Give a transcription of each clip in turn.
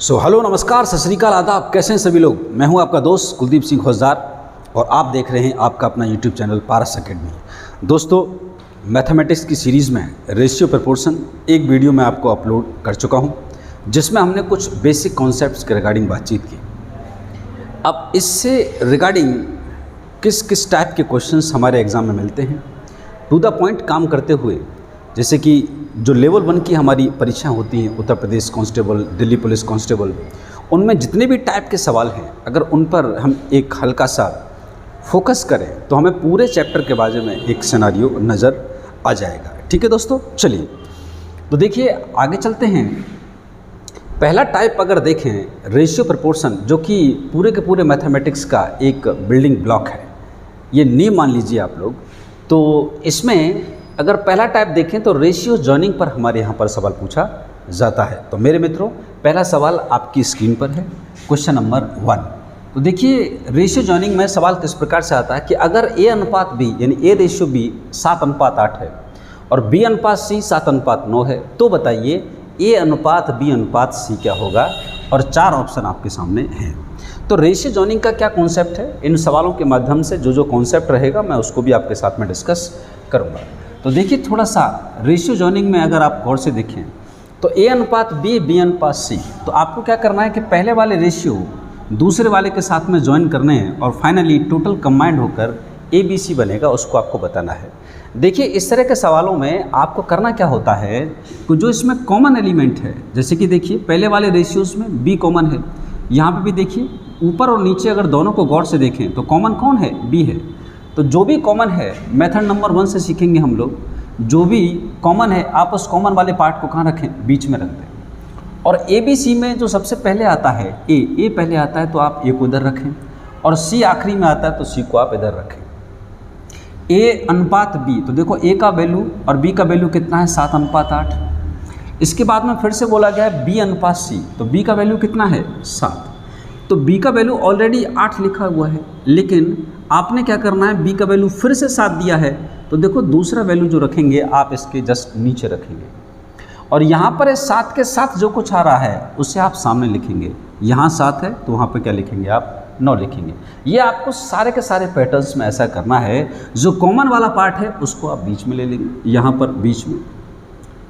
Hello नमस्कार सत श्री अकाल आदाब। कैसे हैं सभी लोग। मैं हूं आपका दोस्त कुलदीप सिंह खोजदार और आप देख रहे हैं आपका अपना यूट्यूब चैनल पारस अकेडमी। दोस्तों, मैथमेटिक्स की सीरीज़ में रेशियो प्रपोर्शन एक वीडियो मैं आपको अपलोड कर चुका हूं, जिसमें हमने कुछ बेसिक कॉन्सेप्ट्स के रिगार्डिंग बातचीत की। अब इससे रिगार्डिंग किस किस टाइप के क्वेश्चंस हमारे एग्ज़ाम में मिलते हैं, टू द पॉइंट काम करते हुए, जैसे कि जो लेवल 1 की हमारी परीक्षा होती हैं, Uttar Pradesh constable, Delhi police constable, उनमें जितने भी टाइप के सवाल हैं, अगर उन पर हम एक हल्का सा फोकस करें तो हमें पूरे चैप्टर के बारे में एक सिनेरियो नज़र आ जाएगा। ठीक है दोस्तों, चलिए तो देखिए आगे चलते हैं। पहला टाइप अगर देखें रेशियो प्रपोर्शन, जो कि पूरे के पूरे मैथमेटिक्स का एक बिल्डिंग ब्लॉक है, ये नींव मान लीजिए आप लोग। तो इसमें अगर पहला टाइप देखें तो रेशियो जॉइनिंग पर हमारे यहाँ पर सवाल पूछा जाता है। तो मेरे मित्रों, पहला सवाल आपकी स्क्रीन पर है, क्वेश्चन नंबर 1। तो देखिए रेशियो जॉइनिंग में सवाल किस प्रकार से आता है कि अगर A अनुपात B यानी A रेशियो B 7:8 है और B अनुपात C 7:9 है, तो बताइए A अनुपात B अनुपात C क्या होगा। और 4 ऑप्शन आपके सामने हैं। तो रेशियो जॉइनिंग का क्या कॉन्सेप्ट है, इन सवालों के माध्यम से जो कॉन्सेप्ट रहेगा मैं उसको भी आपके साथ में डिस्कस करूँगा। तो देखिए थोड़ा सा रेशियो जॉइनिंग में अगर आप गौर से देखें तो A अनुपात B B अनुपात C, तो आपको क्या करना है कि पहले वाले रेशियो दूसरे वाले के साथ में ज्वाइन करने हैं और फाइनली टोटल कंबाइंड होकर ABC बनेगा, उसको आपको बताना है। देखिए इस तरह के सवालों में आपको करना क्या होता है कि जो इसमें कॉमन एलिमेंट है, जैसे कि देखिए पहले वाले रेशियोज में B कॉमन है, यहाँ पे भी देखिए ऊपर और नीचे अगर दोनों को गौर से देखें तो कॉमन कौन है, B है। तो जो भी कॉमन है मेथड नंबर 1 से सीखेंगे हम लोग, जो भी कॉमन है आप उस कॉमन वाले पार्ट को कहाँ रखें, बीच में रख दें। और ABC में जो सबसे पहले आता है A पहले आता है तो आप A को इधर रखें, और C आखिरी में आता है तो C को आप इधर रखें। A अनुपात B, तो देखो A का वैल्यू और B का वैल्यू कितना है, 7:8। इसके बाद में फिर से बोला गया है B अनुपात C, तो B का वैल्यू कितना है, 7। तो B का वैल्यू ऑलरेडी 8 लिखा हुआ है, लेकिन आपने क्या करना है, B का वैल्यू फिर से 7 दिया है, तो देखो दूसरा वैल्यू जो रखेंगे आप इसके जस्ट नीचे रखेंगे, और यहाँ पर 7 के साथ जो कुछ आ रहा है उसे आप सामने लिखेंगे। यहाँ 7 है तो वहाँ पर क्या लिखेंगे आप, 9 लिखेंगे। ये आपको सारे के सारे पैटर्न्स में ऐसा करना है। जो कॉमन वाला पार्ट है उसको आप बीच में ले लेंगे, यहाँ पर बीच में,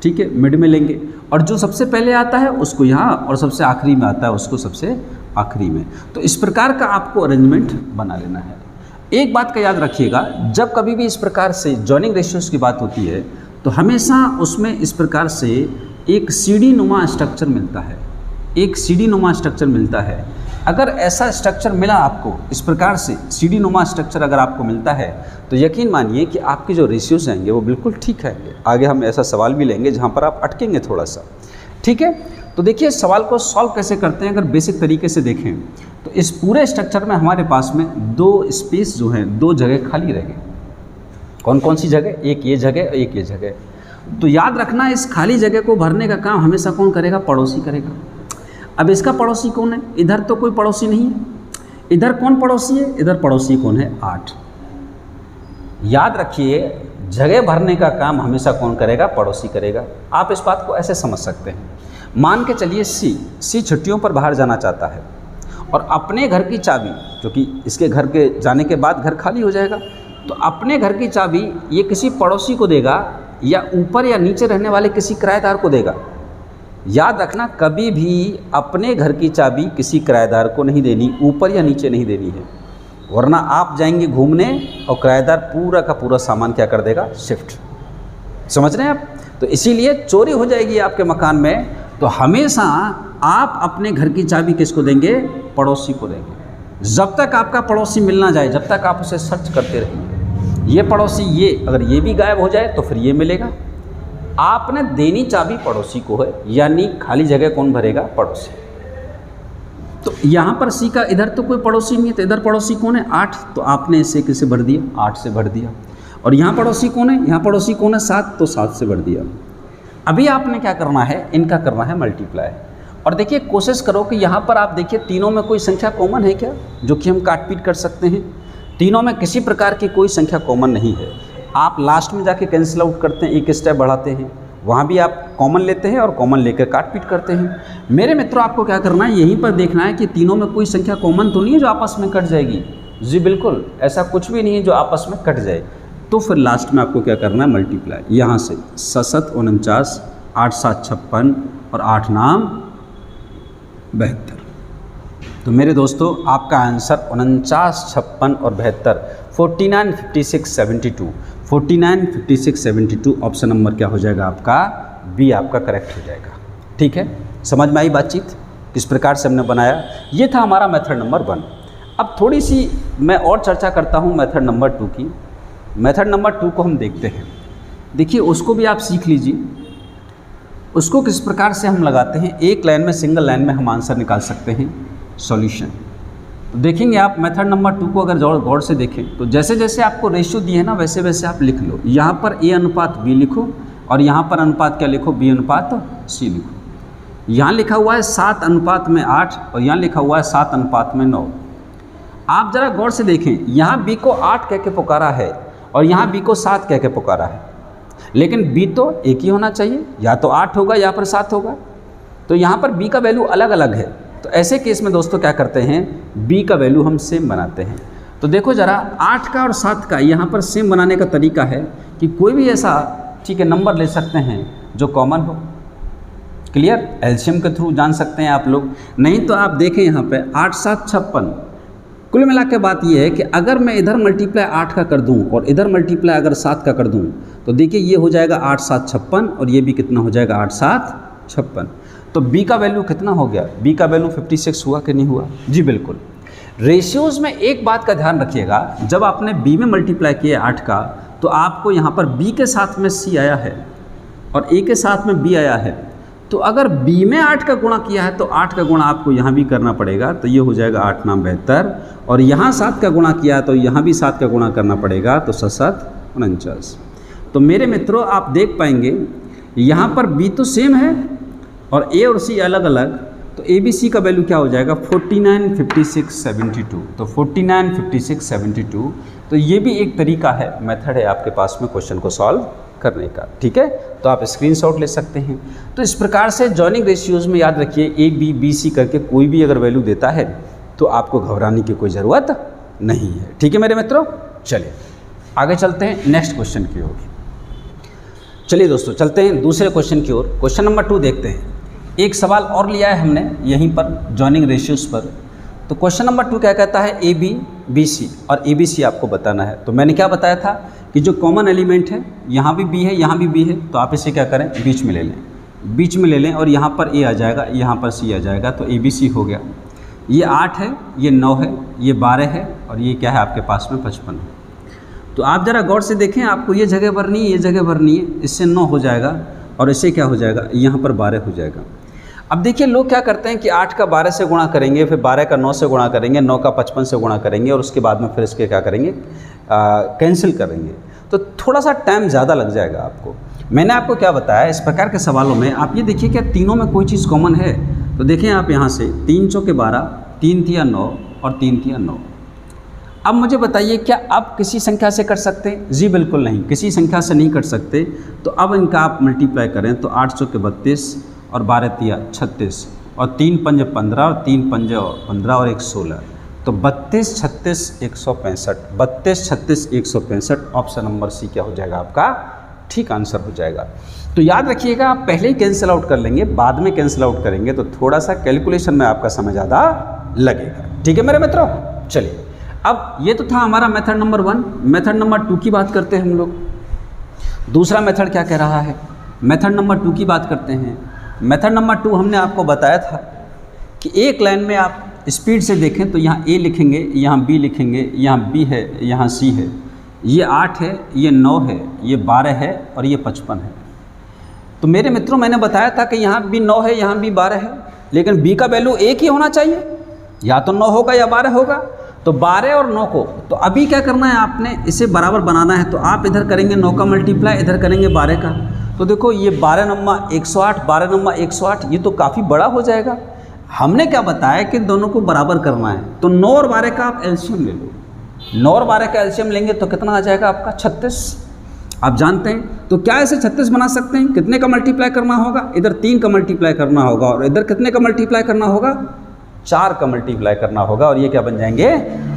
ठीक है, मिड में लेंगे, और जो सबसे पहले आता है उसको यहाँ, और सबसे आखिरी में आता है उसको सबसे आखिरी में। तो इस प्रकार का आपको अरेंजमेंट बना लेना है। एक बात का याद रखिएगा, जब कभी भी इस प्रकार से जॉइनिंग रेशियोज की बात होती है तो हमेशा उसमें इस प्रकार से एक सीढ़ी नुमा स्ट्रक्चर मिलता है, एक सीढ़ी नुमा स्ट्रक्चर मिलता है। अगर ऐसा स्ट्रक्चर मिला आपको, इस प्रकार से सीढ़ी नुमा स्ट्रक्चर अगर आपको मिलता है, तो यकीन मानिए कि आपके जो रेशियोज आएंगे वो बिल्कुल ठीक आएंगे। आगे हम ऐसा सवाल भी लेंगे जहाँ पर आप अटकेंगे थोड़ा सा, ठीक है। तो देखिए सवाल को सॉल्व कैसे करते हैं, अगर बेसिक तरीके से देखें तो इस पूरे स्ट्रक्चर में हमारे पास में 2 स्पेस जो हैं, 2 जगह खाली रहेंगे। कौन कौन सी जगह, एक ये जगह, एक ये जगह। तो याद रखना इस खाली जगह को भरने का काम हमेशा कौन करेगा, पड़ोसी करेगा। अब इसका पड़ोसी कौन है, इधर तो कोई पड़ोसी नहीं है, इधर कौन पड़ोसी है, इधर पड़ोसी कौन है, 8। याद रखिए जगह भरने का काम हमेशा कौन करेगा, पड़ोसी करेगा। आप इस बात को ऐसे समझ सकते हैं, मान के चलिए C छुट्टियों पर बाहर जाना चाहता है और अपने घर की चाबी, क्योंकि इसके घर के जाने के बाद घर खाली हो जाएगा, तो अपने घर की चाबी ये किसी पड़ोसी को देगा या ऊपर या नीचे रहने वाले किसी किराएदार को देगा। याद रखना कभी भी अपने घर की चाबी किसी किराएदार को नहीं देनी, ऊपर या नीचे नहीं देनी है, वरना आप जाएंगे घूमने और किराएदार पूरा का पूरा सामान क्या कर देगा, शिफ्ट। समझ रहे हैं आप। तो इसीलिए चोरी हो जाएगी आपके मकान में, तो हमेशा आप अपने घर की चाबी किसको देंगे, पड़ोसी को देंगे। जब तक आपका पड़ोसी मिल ना जाए, जब तक आप उसे सर्च करते रहिए, ये पड़ोसी ये, अगर ये भी गायब हो जाए तो फिर ये मिलेगा। आपने देनी चाबी पड़ोसी को है, यानी खाली जगह कौन भरेगा, पड़ोसी। तो यहाँ पर C का इधर तो कोई पड़ोसी नहीं है, तो इधर पड़ोसी कौन है, 8, तो आपने इसे किससे भर दिया, 8 से भर दिया। और यहाँ पड़ोसी कौन है, यहाँ पड़ोसी कौन है, 7, तो 7 से भर दिया। अभी आपने क्या करना है, इनका करना है मल्टीप्लाई। और देखिए कोशिश करो कि यहाँ पर आप देखिए तीनों में कोई संख्या कॉमन है क्या, जो कि हम काट पीट कर सकते हैं। तीनों में किसी प्रकार की कोई संख्या कॉमन नहीं है। आप लास्ट में जाके कैंसिल आउट करते हैं, एक स्टेप बढ़ाते हैं, वहाँ भी आप कॉमन लेते हैं और कॉमन लेकर काट पीट करते हैं। मेरे मित्रों आपको क्या करना है, यहीं पर देखना है कि तीनों में कोई संख्या कॉमन तो नहीं है जो आपस में कट जाएगी। जी बिल्कुल, ऐसा कुछ भी नहीं है जो आपस में कट जाए। तो फिर लास्ट में आपको क्या करना है, मल्टीप्लाई। यहाँ से 7 49, 8 7 56 और 8 नाम 72। तो मेरे दोस्तों आपका आंसर 49, 56 और 72, 49, 56, 72, 49, 56, 72 ऑप्शन नंबर क्या हो जाएगा आपका, बी आपका करेक्ट हो जाएगा। ठीक है, समझ में आई बातचीत किस प्रकार से हमने बनाया। ये था हमारा मेथड नंबर 1। अब थोड़ी सी मैं और चर्चा करता हूँ मेथड नंबर 2 की। मेथड नंबर 2 को हम देखते हैं। देखिए उसको भी आप सीख लीजिए, उसको किस प्रकार से हम लगाते हैं। एक लाइन में, सिंगल लाइन में हम आंसर निकाल सकते हैं, सॉल्यूशन। तो देखेंगे आप मेथड नंबर 2 को अगर गौर से देखें तो जैसे जैसे आपको रेशियो दिए है ना, वैसे वैसे आप लिख लो। यहाँ पर ए अनुपात बी लिखो और यहाँ पर अनुपात क्या लिखो, बी अनुपात सी लिखो। यहाँ लिखा हुआ है 7 अनुपात में 8 और यहाँ लिखा हुआ है 7 अनुपात में 9। आप ज़रा गौर से देखें, यहाँ बी को 8 कह के पुकारा है और यहाँ बी को 7 कह के पुकारा है, लेकिन बी तो एक ही होना चाहिए, या तो 8 होगा या फिर 7 होगा। तो यहाँ पर बी का वैल्यू अलग अलग है। तो ऐसे केस में दोस्तों क्या करते हैं, बी का वैल्यू हम सेम बनाते हैं। तो देखो ज़रा 8 का और 7 का यहाँ पर सेम बनाने का तरीका है कि कोई भी ऐसा ठीक है नंबर ले सकते हैं जो कॉमन हो। क्लियर, एलसीएम के थ्रू जान सकते हैं आप लोग। नहीं तो आप देखें यहाँ पे 8 7 56। कुल मिला के बात ये है कि अगर मैं इधर मल्टीप्लाई 8 का कर दूं और इधर मल्टीप्लाई अगर 7 का कर दूं तो देखिए ये हो जाएगा 8 7 56 और ये भी कितना हो जाएगा 8 7 56। तो बी का वैल्यू कितना हो गया, बी का वैल्यू 56 हुआ कि नहीं हुआ। जी बिल्कुल। रेशियोज़ में एक बात का ध्यान रखिएगा, जब आपने बी में मल्टीप्लाई किया 8 का तो आपको यहाँ पर बी के साथ में सी आया है और ए के साथ में बी आया है। तो अगर बी में 8 का गुणा किया है तो 8 का गुणा आपको यहाँ भी करना पड़ेगा, तो ये हो जाएगा 8 नाम 72। और यहाँ 7 का गुणा किया तो यहाँ भी 7 का गुणा करना पड़ेगा, तो 7 7 49। तो मेरे मित्रों आप देख पाएंगे यहाँ पर बी तो सेम है और ए और सी अलग अलग। तो ए बी सी का वैल्यू क्या हो जाएगा 49 56 72। तो 49 56 72। तो ये भी एक तरीका है, मेथड है आपके पास में क्वेश्चन को सॉल्व करने का। ठीक है, तो आप स्क्रीनशॉट ले सकते हैं। तो इस प्रकार से जॉइनिंग रेशियोज़ में याद रखिए ए बी बी सी करके कोई भी अगर वैल्यू देता है तो आपको घबराने की कोई ज़रूरत नहीं है। ठीक है मेरे मित्रों, चलिए आगे चलते हैं नेक्स्ट क्वेश्चन की ओर। चलिए दोस्तों चलते हैं दूसरे क्वेश्चन की ओर। क्वेश्चन नंबर 2 देखते हैं। एक सवाल और लिया है हमने यहीं पर जॉइनिंग रेशियोज़ पर। तो क्वेश्चन नंबर 2 क्या कहता है, ए बी बी सी और ए बी सी आपको बताना है। तो मैंने क्या बताया था कि जो कॉमन एलिमेंट है यहाँ भी बी है यहाँ भी बी है, तो आप इसे क्या करें बीच में ले लें, बीच में ले लें और यहाँ पर ए आ जाएगा, यहाँ पर सी आ जाएगा। तो ए बी सी हो गया। ये 8 है, ये 9 है, ये 12 है और ये क्या है आपके पास में 55 है। तो आप ज़रा गौर से देखें, आपको ये जगह भरनी है, ये जगह भरनी है। इससे 9 हो जाएगा और इससे क्या हो जाएगा, यहाँ पर 12 हो जाएगा। अब देखिए लोग क्या करते हैं कि 8 का 12 से गुणा करेंगे, फिर 12 का 9 से गुणा करेंगे, 9 का 55 से गुणा करेंगे और उसके बाद में फिर इसके क्या करेंगे, कैंसिल करेंगे। तो थोड़ा सा टाइम ज़्यादा लग जाएगा आपको। मैंने आपको क्या बताया, इस प्रकार के सवालों में आप ये देखिए क्या तीनों में कोई चीज़ कॉमन है। तो देखें आप यहाँ से 3 चौके 12, 3 तिया 9 और 3 तिया 9। अब मुझे बताइए क्या आप किसी संख्या से कर सकते हैं? जी बिल्कुल नहीं, किसी संख्या से नहीं कर सकते। तो अब इनका आप मल्टीप्लाई करें तो 8 चौके 32 और 12 तिया 36 और 3 पंजे 15 और 3 पंजे 15 और 1 16। तो 32 36 165, 32 36 165 ऑप्शन नंबर सी क्या हो जाएगा आपका ठीक आंसर हो जाएगा। तो याद रखिएगा आप पहले ही कैंसिल आउट कर लेंगे, बाद में कैंसिल आउट करेंगे तो थोड़ा सा कैलकुलेशन में आपका समय ज़्यादा लगेगा। ठीक है मेरे मित्रों, चलिए अब ये तो था हमारा मेथड नंबर 1। मेथड नंबर 2 की बात करते हैं हम लोग। दूसरा मेथड क्या कह रहा है, मेथड नंबर 2 की बात करते हैं। मेथड नंबर 2 हमने आपको बताया था कि एक लाइन में आप स्पीड से देखें तो यहाँ ए लिखेंगे, यहाँ बी लिखेंगे, यहाँ बी है, यहाँ सी है, ये 8 है, ये 9 है, ये 12 है और ये 55 है। तो मेरे मित्रों मैंने बताया था कि यहाँ भी 9 है, यहाँ भी 12 है, लेकिन बी का वैल्यू एक ही होना चाहिए, या तो 9 होगा या 12 होगा। तो 12 और 9 को तो अभी क्या करना है, आपने इसे बराबर बनाना है। तो आप इधर करेंगे 9 का मल्टीप्लाई, इधर करेंगे 12 का। तो देखो ये 12 नम्मा 108, 12 नम्मा 108, ये तो काफ़ी बड़ा हो जाएगा। हमने क्या बताया कि दोनों को बराबर करना है। तो 9 और 12 का आप एलसीएम ले लो। 9 और 12 का एलसीएम लेंगे तो कितना आ जाएगा आपका 36। आप जानते हैं। तो क्या ऐसे 36 बना सकते हैं? कितने का मल्टीप्लाई करना होगा? इधर 3 का मल्टीप्लाई करना होगा और इधर कितने का मल्टीप्लाई करना होगा? 4 का मल्टीप्लाई करना होगा और ये क्या बन जाएंगे?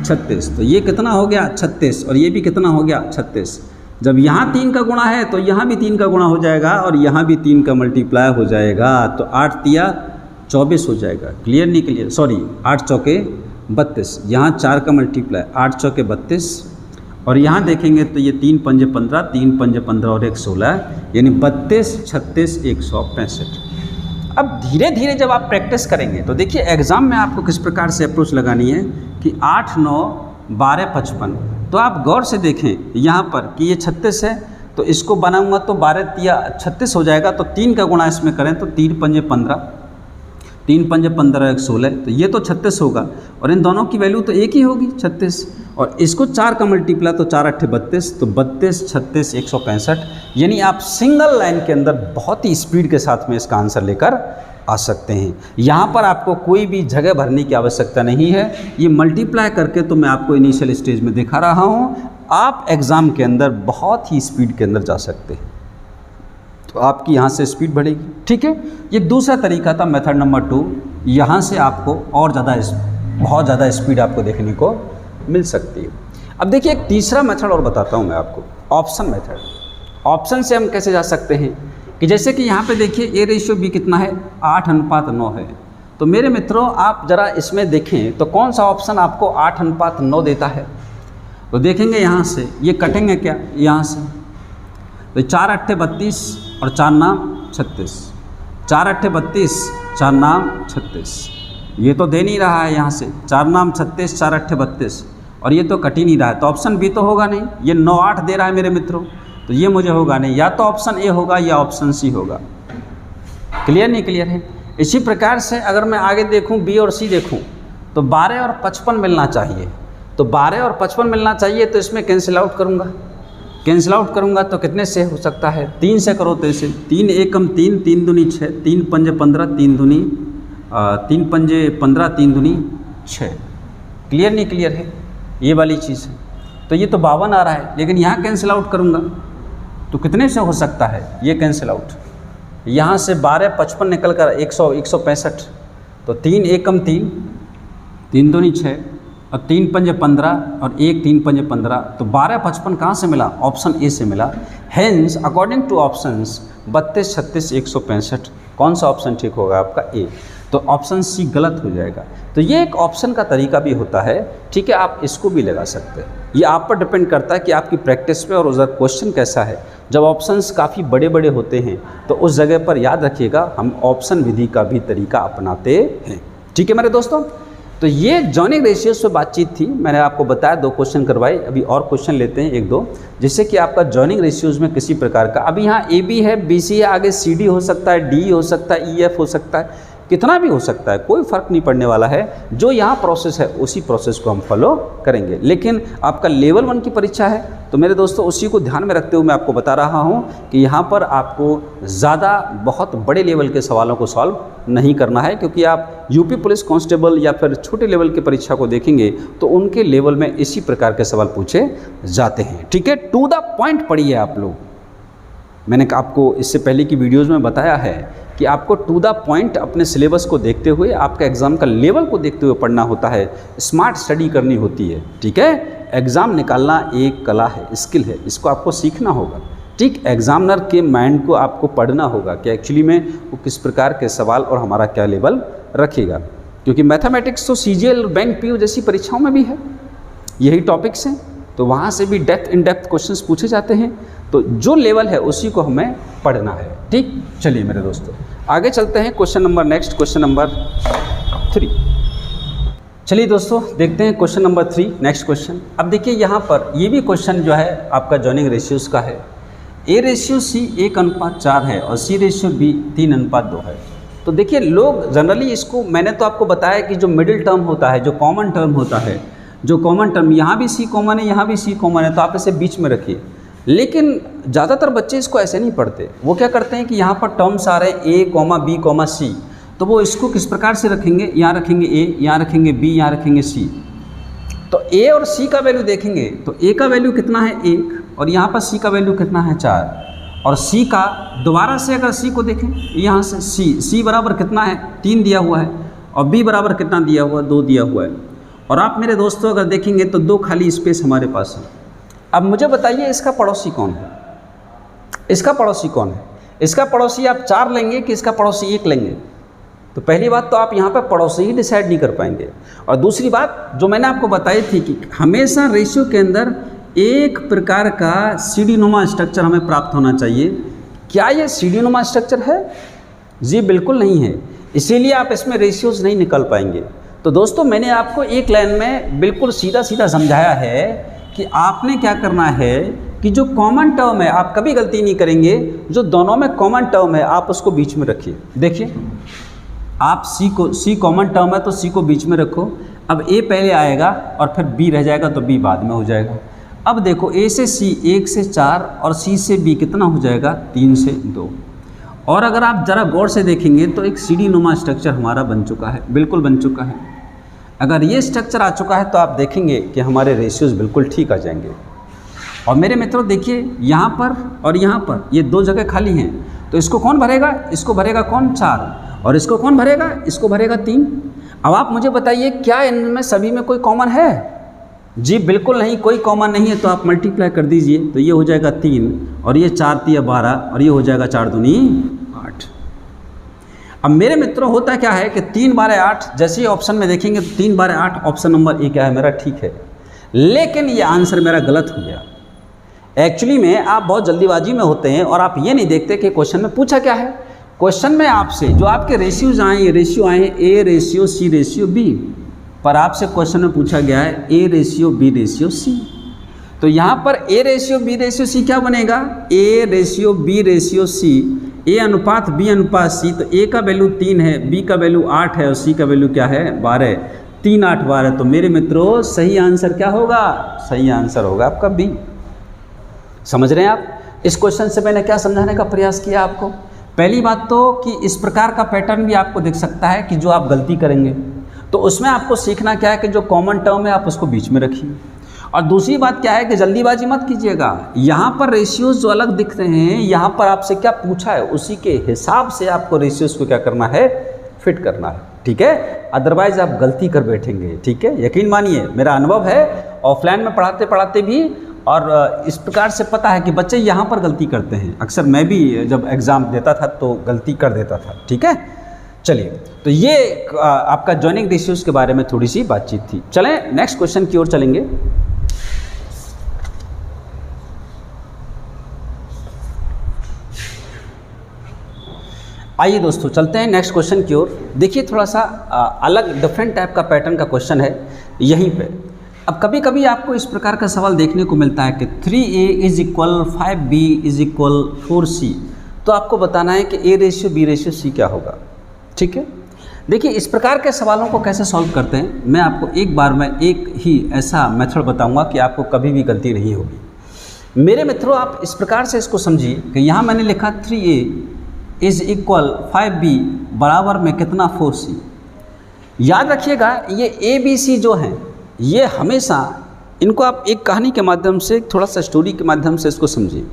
36। तो ये कितना हो गया? 36। और ये भी कितना हो गया? 36। जब यहाँ 3 का गुणा है तो यहाँ भी 3 का गुणा हो जाएगा और यहाँ भी 3 का मल्टीप्लाई हो जाएगा। तो 8 तिया 24 हो जाएगा। क्लियर नहीं क्लियर? सॉरी, 8 चौके 32। यहाँ 4 का मल्टीप्लाई, 8 चौके 32 और यहाँ देखेंगे तो ये 3 पंजे 15, 3 पंजे 15 और 1 16, यानी 32, 36, 165। अब धीरे धीरे जब आप प्रैक्टिस करेंगे तो देखिए एग्ज़ाम में आपको किस प्रकार से अप्रोच लगानी है कि 8, 9, 12, 55। तो आप गौर से देखें यहाँ पर कि ये 36 है, तो इसको बनाऊंगा तो 12 तिया 36 हो जाएगा। तो 3 का गुणा इसमें करें तो 3 पंजे 15, 3 पंजे 15, 1 16, तो ये तो 36 होगा और इन दोनों की वैल्यू तो एक ही होगी 36। और इसको 4 का मल्टीप्लाई तो 4 8 32, तो 32, 36, 165। यानी आप सिंगल लाइन के अंदर बहुत ही स्पीड के साथ में इसका आंसर लेकर आ सकते हैं। यहाँ पर आपको कोई भी जगह भरने की आवश्यकता नहीं है। ये मल्टीप्लाई करके तो मैं आपको इनिशियल स्टेज में दिखा रहा हूँ, आप एग्ज़ाम के अंदर बहुत ही स्पीड के अंदर जा सकते हैं। तो आपकी यहाँ से स्पीड बढ़ेगी। ठीक है, ये दूसरा तरीका था मेथड नंबर 2। यहाँ से आपको और बहुत ज़्यादा स्पीड आपको देखने को मिल सकती है। अब देखिए एक तीसरा मेथड और बताता हूँ मैं आपको, ऑप्शन मेथड। ऑप्शन से हम कैसे जा सकते हैं कि जैसे कि यहाँ पे देखिए A/B कितना है? 8:9 है। तो मेरे मित्रों आप ज़रा इसमें देखें तो कौन सा ऑप्शन आपको 8:9 देता है? तो देखेंगे यहाँ से ये कटेंगे क्या? यहाँ से तो 4 8 32 और 4 नाम 36, 4 8 32, 4 नाम 36। ये तो दे नहीं रहा है यहाँ से 4 नाम 36, 4 8 32 और ये तो कट ही नहीं रहा है। तो ऑप्शन बी तो होगा नहीं। ये 9 8 दे रहा है मेरे मित्रों, तो ये मुझे होगा नहीं। या तो ऑप्शन ए होगा या ऑप्शन सी होगा। क्लियर नहीं क्लियर है? इसी प्रकार से अगर मैं आगे देखूं बी और सी देखूं तो 12 और 55 मिलना चाहिए। तो 12 और 55 मिलना चाहिए, तो इसमें कैंसिल आउट करूंगा। कैंसिल आउट करूंगा तो कितने से हो सकता है? 3 से करो तो इसे 3 एकम 3, 3 दूनी 6, 3 पंजे 15, 3 दूनी 3 पंजे 15, 3 दूनी 6। क्लियर नहीं क्लियर है? ये वाली चीज़ है। तो ये तो 52 आ रहा है, लेकिन यहाँ कैंसिल आउट करूँगा तो कितने से हो सकता है? ये कैंसिल आउट, यहाँ से 12 55 निकल कर 100 165। तो 3 एकम 3, 3 दूनी 6 और 3 पंजे 15 और 1 3 पंजे 15। तो 12 55 कहाँ से मिला? ऑप्शन ए से मिला। Hence according two options 32 36 165। कौन सा ऑप्शन ठीक होगा आपका? ए। तो ऑप्शन सी गलत हो जाएगा। तो ये एक ऑप्शन का तरीका भी होता है। ठीक है, आप इसको भी लगा सकते हैं। ये आप पर डिपेंड करता है कि आपकी प्रैक्टिस पे और उधर क्वेश्चन कैसा है। जब ऑप्शंस काफ़ी बड़े बड़े होते हैं तो उस जगह पर याद रखिएगा हम ऑप्शन विधि का भी तरीका अपनाते हैं। ठीक है मेरे दोस्तों, तो ये जॉइनिंग रेशियोज पे बातचीत थी। मैंने आपको बताया 2 क्वेश्चन करवाए, अभी और क्वेश्चन लेते हैं 1-2, जिससे कि आपका जॉइनिंग रेशियोज में किसी प्रकार का, अभी यहाँ ए बी है, बी सी है, आगे सी डी हो सकता है, डी हो सकता है, ई एफ हो सकता है, कितना भी हो सकता है, कोई फ़र्क नहीं पड़ने वाला है। जो यहाँ प्रोसेस है उसी प्रोसेस को हम फॉलो करेंगे। लेकिन आपका लेवल 1 की परीक्षा है तो मेरे दोस्तों उसी को ध्यान में रखते हुए मैं आपको बता रहा हूँ कि यहाँ पर आपको ज़्यादा बहुत बड़े लेवल के सवालों को सॉल्व नहीं करना है, क्योंकि आप यूपी पुलिस कांस्टेबल या फिर छोटे लेवल की परीक्षा को देखेंगे तो उनके लेवल में इसी प्रकार के सवाल पूछे जाते हैं। ठीक है, टू द पॉइंट पढ़िए आप लोग। मैंने आपको इससे पहले की वीडियोज़ में बताया है कि आपको टू द पॉइंट अपने सिलेबस को देखते हुए, आपका एग्ज़ाम का लेवल को देखते हुए पढ़ना होता है, स्मार्ट स्टडी करनी होती है। ठीक है, एग्ज़ाम निकालना एक कला है, स्किल है, इसको आपको सीखना होगा। ठीक, एग्जामिनर के माइंड को आपको पढ़ना होगा कि एक्चुअली में वो किस प्रकार के सवाल और हमारा क्या लेवल रखेगा, क्योंकि मैथमेटिक्स तो CGL बैंक PO जैसी परीक्षाओं में भी है, यही टॉपिक्स हैं, तो वहाँ से भी इन डेप्थ क्वेश्चंस पूछे जाते हैं। तो जो लेवल है उसी को हमें पढ़ना है। ठीक, चलिए मेरे दोस्तों आगे चलते हैं। Question number 3। चलिए दोस्तों देखते हैं क्वेश्चन नंबर 3, नेक्स्ट क्वेश्चन। अब देखिए यहाँ पर ये भी क्वेश्चन जो है आपका जॉइनिंग रेशियोज का है। A/C 1:4 है और C/B 3:2 है। तो देखिए लोग जनरली इसको, मैंने तो आपको बताया कि जो मिडिल टर्म होता है, जो कॉमन टर्म होता है, जो कॉमन टर्म, यहाँ भी C कॉमन है, यहाँ भी C कॉमन है, तो आप इसे बीच में रखिए। लेकिन ज़्यादातर बच्चे इसको ऐसे नहीं पढ़ते। वो क्या करते हैं कि यहाँ पर टर्म्स आ रहे हैं A, B, C, तो वो इसको किस प्रकार से रखेंगे? यहाँ रखेंगे A, यहाँ रखेंगे B, यहाँ रखेंगे C। तो ए और सी का वैल्यू देखेंगे तो ए का वैल्यू कितना है 1 और यहाँ पर सी का वैल्यू कितना है 4 और सी का दोबारा से अगर सी को देखें यहाँ से सी बराबर कितना है 3 दिया हुआ है और बी बराबर कितना दिया हुआ है 2 दिया हुआ है और आप मेरे दोस्तों अगर देखेंगे तो 2 खाली स्पेस हमारे पास है। अब मुझे बताइए इसका पड़ोसी कौन है, इसका पड़ोसी कौन है? इसका पड़ोसी आप 4 लेंगे कि इसका पड़ोसी 1 लेंगे? तो पहली बात तो आप यहाँ पर पड़ोसी ही डिसाइड नहीं कर पाएंगे और दूसरी बात जो मैंने आपको बताई थी कि हमेशा रेशियो के अंदर एक प्रकार का सीढ़ीनुमा स्ट्रक्चर हमें प्राप्त होना चाहिए। क्या ये सीढ़ीनुमा स्ट्रक्चर है? जी बिल्कुल नहीं है, इसीलिए आप इसमें रेशियोज नहीं निकाल पाएंगे। तो दोस्तों मैंने आपको एक लाइन में बिल्कुल सीधा सीधा समझाया है कि आपने क्या करना है कि जो कॉमन टर्म है आप कभी गलती नहीं करेंगे, जो दोनों में कॉमन टर्म है आप उसको बीच में रखिए। देखिए आप सी कॉमन टर्म है तो सी को बीच में रखो, अब ए पहले आएगा और फिर बी रह जाएगा तो बी बाद में हो जाएगा। अब देखो ए से सी 1 से 4 और सी से बी कितना हो जाएगा 3 से 2। और अगर आप ज़रा गौर से देखेंगे तो एक सीढ़ीनुमा स्ट्रक्चर हमारा बन चुका है, बिल्कुल बन चुका है। अगर ये स्ट्रक्चर आ चुका है तो आप देखेंगे कि हमारे रेशियोज़ बिल्कुल ठीक आ जाएंगे। और मेरे मित्रों देखिए यहाँ पर और यहाँ पर ये 2 जगह खाली हैं, तो इसको कौन भरेगा? इसको भरेगा कौन? 4 और इसको कौन भरेगा? इसको भरेगा 3। अब आप मुझे बताइए क्या इनमें सभी में कोई कॉमन है? जी बिल्कुल नहीं, कोई कॉमन नहीं है। तो आप मल्टीप्लाई कर दीजिए तो ये हो जाएगा 3 और ये 4 3 12 और ये हो जाएगा 4 दूनी 8। अब मेरे मित्रों होता क्या है कि 3 12 8 जैसे ही ऑप्शन में देखेंगे तो 3 12 8 ऑप्शन नंबर ए क्या है मेरा? ठीक है, लेकिन ये आंसर मेरा गलत हो गया। एक्चुअली में आप बहुत जल्दीबाजी में होते हैं और आप ये नहीं देखते कि क्वेश्चन में पूछा क्या है। क्वेश्चन में आपसे जो आपके रेशियोज आए, ये रेशियो आए हैं A ratio C ratio B, पर आपसे क्वेश्चन में पूछा गया है A ratio B ratio C. तो यहाँ पर A ratio B ratio C क्या बनेगा? A ratio B ratio C, A अनुपात बी अनुपात सी। तो ए का वैल्यू 3 है, बी का वैल्यू 8 है और सी का वैल्यू क्या है? 12। 3 8 12। तो मेरे मित्रों सही आंसर क्या होगा? सही आंसर होगा आपका बी। समझ रहे हैं आप? इस क्वेश्चन से मैंने क्या समझाने का प्रयास किया आपको? पहली बात तो कि इस प्रकार का पैटर्न भी आपको दिख सकता है कि जो आप गलती करेंगे तो उसमें आपको सीखना क्या है कि जो कॉमन टर्म है आप उसको बीच में रखिए। और दूसरी बात क्या है कि जल्दीबाजी मत कीजिएगा। यहाँ पर रेशियोज जो अलग दिख रहे हैं, यहाँ पर आपसे क्या पूछा है उसी के हिसाब से आपको रेशियोज को क्या करना है? फिट करना है, ठीक है? अदरवाइज आप गलती कर बैठेंगे, ठीक है? यकीन मानिए मेरा अनुभव है ऑफलाइन में पढ़ाते पढ़ाते भी, और इस प्रकार से पता है कि बच्चे यहाँ पर गलती करते हैं। अक्सर मैं भी जब एग्ज़ाम देता था तो गलती कर देता था, ठीक है? चलिए, तो ये आपका जॉइनिंग रेशियोज के बारे में थोड़ी सी बातचीत थी। चलें नेक्स्ट क्वेश्चन की ओर चलेंगे। आइए दोस्तों चलते हैं नेक्स्ट क्वेश्चन की ओर। देखिए थोड़ा सा अलग डिफरेंट टाइप का पैटर्न का क्वेश्चन है यहीं पे। अब कभी कभी आपको इस प्रकार का सवाल देखने को मिलता है कि 3a is equal 5b is equal 4c, तो आपको बताना है कि a ratio b ratio c क्या होगा, ठीक है? देखिए इस प्रकार के सवालों को कैसे सॉल्व करते हैं मैं आपको एक बार में एक ही ऐसा मेथड बताऊंगा कि आपको कभी भी गलती नहीं होगी। मेरे मित्रों आप इस प्रकार से इसको समझिए कि यहाँ मैंने लिखा 3a इज इक्वल 5b बराबर में कितना 4c। याद रखिएगा ये ए बी सी जो हैं ये हमेशा इनको आप एक कहानी के माध्यम से, थोड़ा सा स्टोरी के माध्यम से इसको समझिए।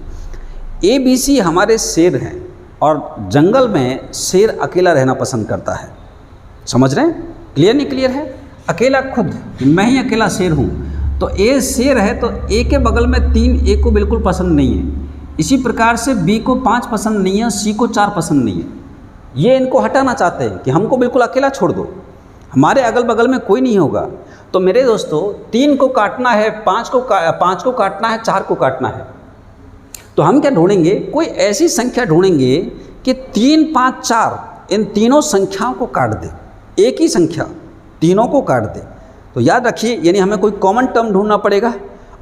ए बी सी हमारे शेर हैं और जंगल में शेर अकेला रहना पसंद करता है। समझ रहे हैं? क्लियर नहीं क्लियर है? अकेला खुद मैं ही अकेला शेर हूँ, तो ए शेर है तो ए के बगल में 3 ए को बिल्कुल पसंद नहीं है। इसी प्रकार से बी को 5 पसंद नहीं है, सी को 4 पसंद नहीं है। ये इनको हटाना चाहते हैं कि हमको बिल्कुल अकेला छोड़ दो, हमारे अगल बगल में कोई नहीं होगा। तो मेरे दोस्तों 3 को काटना है, 5 को काटना है, 4 को काटना है। तो हम क्या ढूंढेंगे? कोई ऐसी संख्या ढूंढेंगे कि 3 5 4 इन तीनों संख्याओं को काट दे, एक ही संख्या तीनों को काट दे। तो याद रखिए यानी हमें कोई कॉमन टर्म ढूंढना पड़ेगा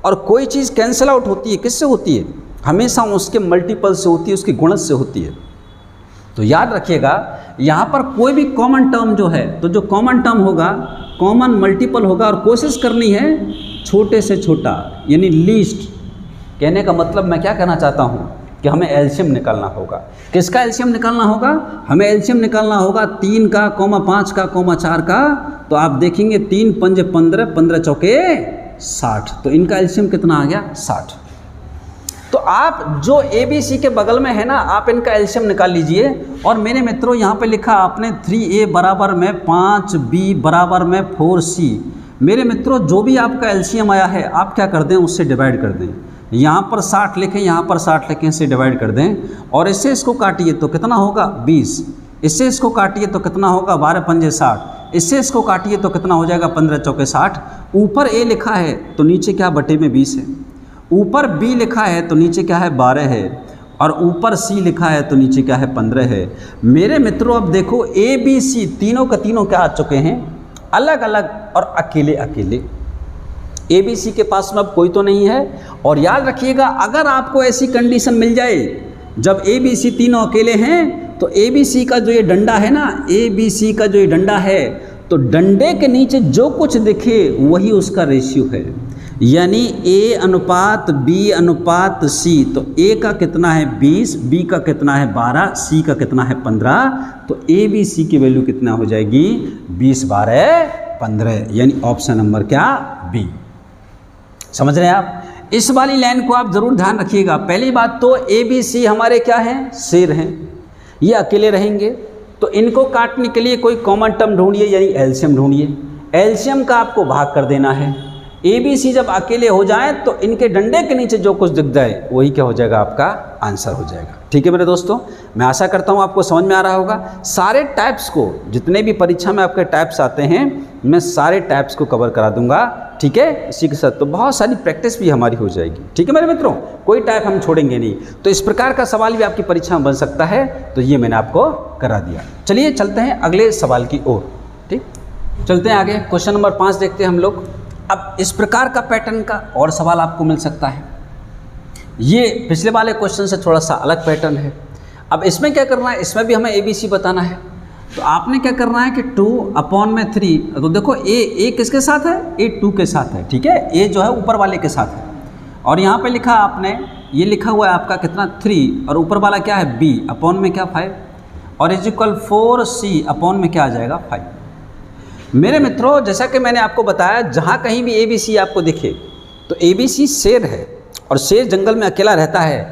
और कोई चीज़ कैंसिल आउट होती है, किससे होती है? हमेशा उसके मल्टीपल से होती है, उसके गुणज से होती है। तो याद रखिएगा यहाँ पर कोई भी कॉमन टर्म जो है, तो जो कॉमन टर्म होगा कॉमन मल्टीपल होगा और कोशिश करनी है छोटे से छोटा, यानी लीस्ट। कहने का मतलब मैं क्या कहना चाहता हूँ कि हमें एलसीएम निकालना होगा। किसका एलसीएम निकालना होगा? हमें एलसीएम निकालना होगा 3 का, 5 का, 4 का। तो आप देखेंगे 3 पंजे 15, 15 चौके 60। तो इनका एलसीएम कितना आ गया? 60। तो आप जो ए बी सी के बगल में है ना, आप इनका एलसीएम निकाल लीजिए। और मेरे मित्रों यहाँ पे लिखा आपने 3a बराबर में 5b बराबर में 4c। मेरे मित्रों जो भी आपका एलसीएम आया है आप क्या कर दें, उससे डिवाइड कर दें। यहाँ पर 60 लिखें, यहाँ पर 60 लिखें, इससे डिवाइड कर दें। और इससे इसको काटिए तो कितना होगा? 20। इससे इसको काटिए तो कितना होगा? 12 पंजे 60। इससे इसको काटिए तो कितना हो जाएगा? 15 चौके 60। ऊपर a लिखा है तो नीचे क्या बटे में 20 है। ऊपर b लिखा है तो नीचे क्या है? 12 है। और ऊपर c लिखा है तो नीचे क्या है? 15 है। मेरे मित्रों अब देखो a b c तीनों का तीनों क्या आ चुके हैं? अलग अलग और अकेले अकेले। ए बी सी के पास में अब कोई तो नहीं है। और याद रखिएगा, अगर आपको ऐसी कंडीशन मिल जाए जब ए बी सी तीनों अकेले हैं तो ए बी सी का जो ये डंडा है ना, ए बी सी का जो ये डंडा है, तो डंडे के नीचे जो कुछ दिखे वही उसका रेशियो है। यानी ए अनुपात बी अनुपात सी। तो ए का कितना है? 20, बी का कितना है? 12, सी का कितना है? 15। तो ए बी सी की वैल्यू कितना हो जाएगी? 20, 12, 15। यानी ऑप्शन नंबर क्या? बी। समझ रहे हैं आप? इस वाली लाइन को आप जरूर ध्यान रखिएगा। पहली बात तो ए बी सी हमारे क्या हैं? शेर हैं। ये अकेले रहेंगे तो इनको काटने के लिए कोई कॉमन टर्म ढूंढिए, यानी एलसीएम ढूंढिए। एलसीएम का आपको भाग कर देना है। ए बी सी जब अकेले हो जाए तो इनके डंडे के नीचे जो कुछ दिख जाए वही क्या हो जाएगा? आपका आंसर हो जाएगा। ठीक है मेरे दोस्तों, मैं आशा करता हूँ आपको समझ में आ रहा होगा। सारे टाइप्स को, जितने भी परीक्षा में आपके टाइप्स आते हैं, मैं सारे टाइप्स को कवर करा दूंगा। ठीक है, इसी के साथ तो बहुत सारी प्रैक्टिस भी हमारी हो जाएगी। ठीक है मेरे मित्रों, कोई टाइप हम छोड़ेंगे नहीं। तो इस प्रकार का सवाल भी आपकी परीक्षा में बन सकता है, तो ये मैंने आपको करा दिया। चलिए चलते हैं अगले सवाल की ओर। ठीक, चलते हैं आगे। क्वेश्चन नंबर 5 देखते हैं हम लोग। अब इस प्रकार का पैटर्न का और सवाल आपको मिल सकता है। ये पिछले वाले क्वेश्चन से थोड़ा सा अलग पैटर्न है। अब इसमें क्या करना है? इसमें भी हमें ए बी सी बताना है। तो आपने क्या करना है कि 2/3। तो देखो ए किसके साथ है? ए 2 के साथ है। ठीक है, ए जो है ऊपर वाले के साथ है। और यहाँ पे लिखा आपने, ये लिखा हुआ है आपका कितना? 3। और ऊपर वाला क्या है? b अपॉन में क्या? 5। और इज इक्वल 4c अपॉन में क्या आ जाएगा? 5। मेरे मित्रों जैसा कि मैंने आपको बताया, जहाँ कहीं भी ए बी सी आपको दिखे तो ए बी सी शेर है और शेर जंगल में अकेला रहता है।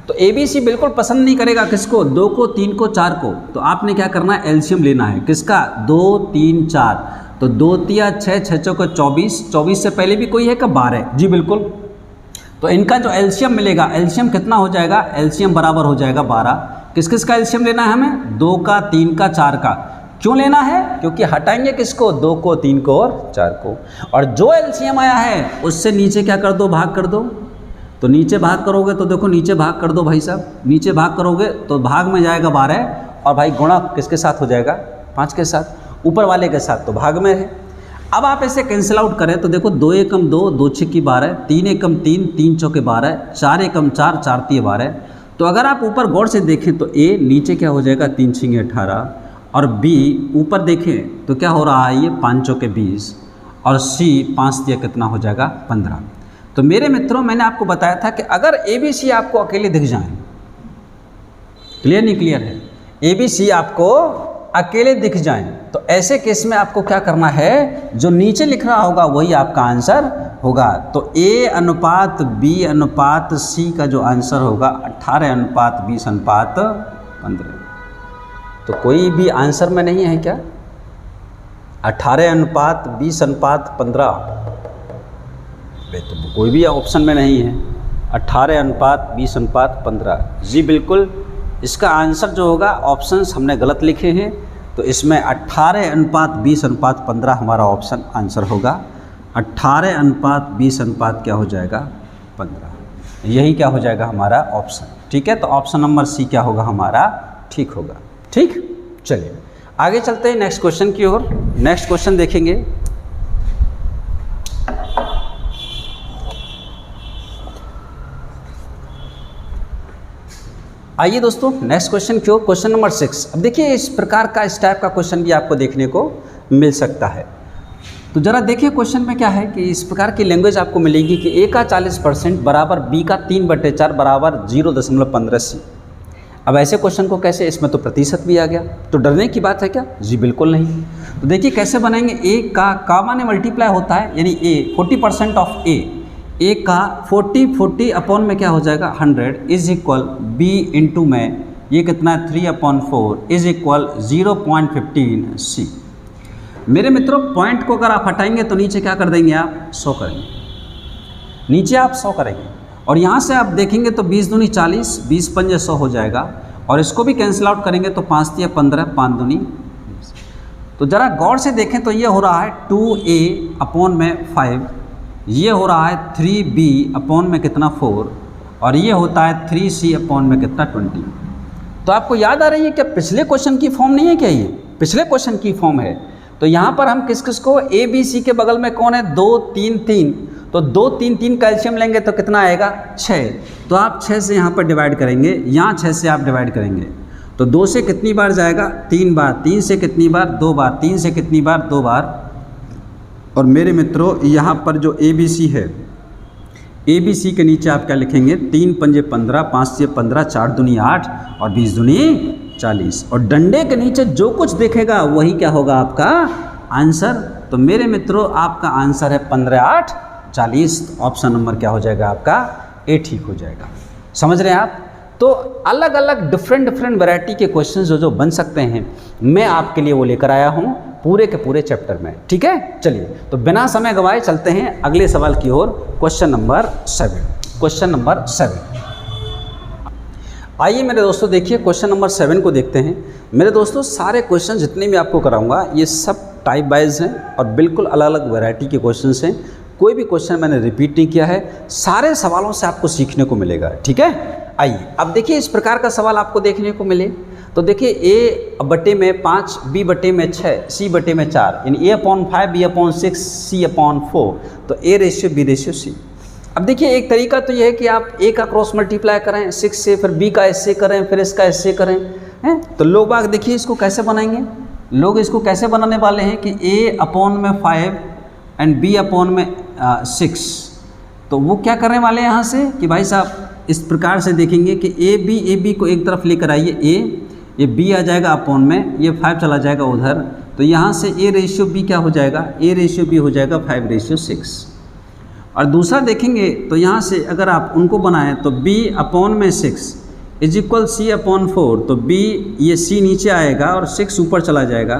तो ए बी सी बिल्कुल पसंद नहीं करेगा किसको? 2 को, 3 को, 4 को। तो आपने क्या करना है? एलसीएम लेना है। किसका? 2, 3, 4। तो 2 तिया 6, 6 चौका 24। 24 से पहले भी कोई है क्या? 12। जी बिल्कुल। तो इनका जो एलसीएम मिलेगा, एलसीएम कितना हो जाएगा? एलसीएम बराबर हो जाएगा 12। किस किस का एलसीएम लेना है हमें? 2 का, 3 का, 4 का। क्यों लेना है? क्योंकि हटाएंगे किसको? 2 को, 3 को और 4 को। और जो एलसीएम आया है उससे नीचे क्या कर दो? भाग कर दो। तो नीचे भाग करोगे तो देखो नीचे भाग कर दो भाई साहब। नीचे भाग करोगे तो भाग में जाएगा 12 और भाई गुणा किसके साथ हो जाएगा? 5 के साथ। ऊपर वाले के साथ तो भाग में है। अब आप ऐसे कैंसिल आउट करें तो देखो 2 एकम 2, 2 छक्की 12, 3 एकम 3, 3 चौके 12, 4 एकम 4, 4 तिये 12। तो अगर आप ऊपर गौर से देखें तो ए नीचे क्या हो जाएगा? 3 छिंगे 18। और बी ऊपर देखें तो क्या हो रहा है? ये 5 चौके 20। और सी 5 तिया कितना हो जाएगा? 15। तो मेरे मित्रों मैंने आपको बताया था कि अगर ए बी सी आपको अकेले दिख जाएं, क्लियर नहीं क्लियर है? ए बी सी आपको अकेले दिख जाएं तो ऐसे केस में आपको क्या करना है? जो नीचे लिख रहा होगा वही आपका आंसर होगा। तो ए अनुपात बी अनुपात सी का जो आंसर होगा 18 अनुपात 20 अनुपात 15। तो कोई भी आंसर में नहीं है क्या? 18 अनुपात 20 अनुपात 15 तो कोई भी ऑप्शन में नहीं है। 18 अनुपात 20 अनुपात 15। जी बिल्कुल, इसका आंसर जो होगा, ऑप्शंस हमने गलत लिखे हैं। तो इसमें 18 अनुपात 20 अनुपात 15 हमारा ऑप्शन आंसर होगा। 18 अनुपात 20 अनुपात क्या हो जाएगा? 15। यही क्या हो जाएगा हमारा ऑप्शन। ठीक है, तो ऑप्शन नंबर सी क्या होगा हमारा? ठीक होगा। ठीक, चलिए आगे चलते हैं नेक्स्ट क्वेश्चन की ओर। नेक्स्ट क्वेश्चन देखेंगे। आइए दोस्तों नेक्स्ट क्वेश्चन की ओर। Question number 6। अब देखिए इस प्रकार का, इस टाइप का क्वेश्चन भी आपको देखने को मिल सकता है। तो ज़रा देखिए क्वेश्चन में क्या है कि इस प्रकार की लैंग्वेज आपको मिलेगी कि ए का 40% बराबर बी का 3/4 बराबर 0.15 सी। अब ऐसे क्वेश्चन को कैसे, इसमें तो प्रतिशत भी आ गया, तो डरने की बात है क्या? जी बिल्कुल नहीं। तो देखिए कैसे बनाएंगे, ए का माने मल्टीप्लाई होता है, यानी ए 40% ऑफ ए का 40 अपॉन में क्या हो जाएगा 100 इज इक्वल बी इंटू में ये कितना है 3/4 इज इक्वल 0.15 सी। मेरे मित्रों पॉइंट को अगर आप हटाएंगे तो नीचे क्या कर देंगे आप 100 करेंगे, नीचे आप 100 करेंगे और यहाँ से आप देखेंगे तो 20 दूनी 40, 20 पंजे 100 हो जाएगा और इसको भी कैंसिल आउट करेंगे तो 5 तिया 15, 5 दूनी 20। तो ज़रा गौर से देखें तो ये हो रहा है 2a अपॉन में 5, ये हो रहा है 3b अपॉन में कितना 4 और ये होता है 3c अपॉन में कितना 20। तो आपको याद आ रही है क्या पिछले क्वेश्चन की फॉर्म नहीं है क्या? ये पिछले क्वेश्चन की फॉर्म है। तो यहाँ पर हम किस किस को ए बी सी के बगल में कौन है 2 3 3, तो 2 3 3 कैल्शियम लेंगे तो कितना आएगा 6। तो आप 6 से यहाँ पर डिवाइड करेंगे, यहाँ 6 से आप डिवाइड करेंगे तो 2 से कितनी बार जाएगा 3 बार, 3 से कितनी बार 2 बार, 3 से कितनी बार 2 बार। और मेरे मित्रों यहाँ पर जो ए बी सी है, ए बी सी के नीचे आप क्या लिखेंगे 3 पंजे 15, 5 से 15, 4 दूनी 8 और 20 दूनी 40 और डंडे के नीचे जो कुछ देखेगा वही क्या होगा आपका आंसर। तो मेरे मित्रों आपका आंसर है 15 8 40। ऑप्शन नंबर क्या हो जाएगा आपका ए ठीक हो जाएगा। समझ रहे हैं आप? तो अलग अलग डिफरेंट वैरायटी के क्वेश्चन जो बन सकते हैं मैं आपके लिए वो लेकर आया हूँ पूरे के पूरे चैप्टर में। ठीक है, चलिए तो बिना समय गंवाए चलते हैं अगले सवाल की ओर। Question number 7। आइए मेरे दोस्तों देखिए क्वेश्चन नंबर 7 को देखते हैं। मेरे दोस्तों सारे क्वेश्चन जितने भी आपको कराऊंगा ये सब टाइप वाइज हैं और बिल्कुल अलग अलग वैरायटी के क्वेश्चंस हैं। कोई भी क्वेश्चन मैंने रिपीट नहीं किया है, सारे सवालों से आपको सीखने को मिलेगा। ठीक है, आइए अब देखिए इस प्रकार का सवाल आपको देखने को मिले तो देखिए ए बटे में 5, बी बटे में 6, सी बटे में 4, यानी A/5, B/6, C/4, तो A/B/C। अब देखिए एक तरीका तो ये है कि आप ए का क्रॉस मल्टीप्लाई करें 6 से, फिर बी का एस से करें, फिर इसका एस से करें हैं। तो लोग बाग देखिए इसको कैसे बनाएंगे, लोग इसको कैसे बनाने वाले हैं कि A/5 एंड B/6। तो वो क्या करने वाले हैं यहाँ से कि भाई साहब इस प्रकार से देखेंगे कि ए बी को एक तरफ लेकर आइए, ये बी आ जाएगा अपॉन में, ये 5 चला जाएगा उधर, तो यहाँ से A/B क्या हो जाएगा, A/B हो जाएगा 5/6। और दूसरा देखेंगे तो यहाँ से अगर आप उनको बनाएं तो B/6 इज इक्वल C/4, तो B ये C नीचे आएगा और 6 ऊपर चला जाएगा,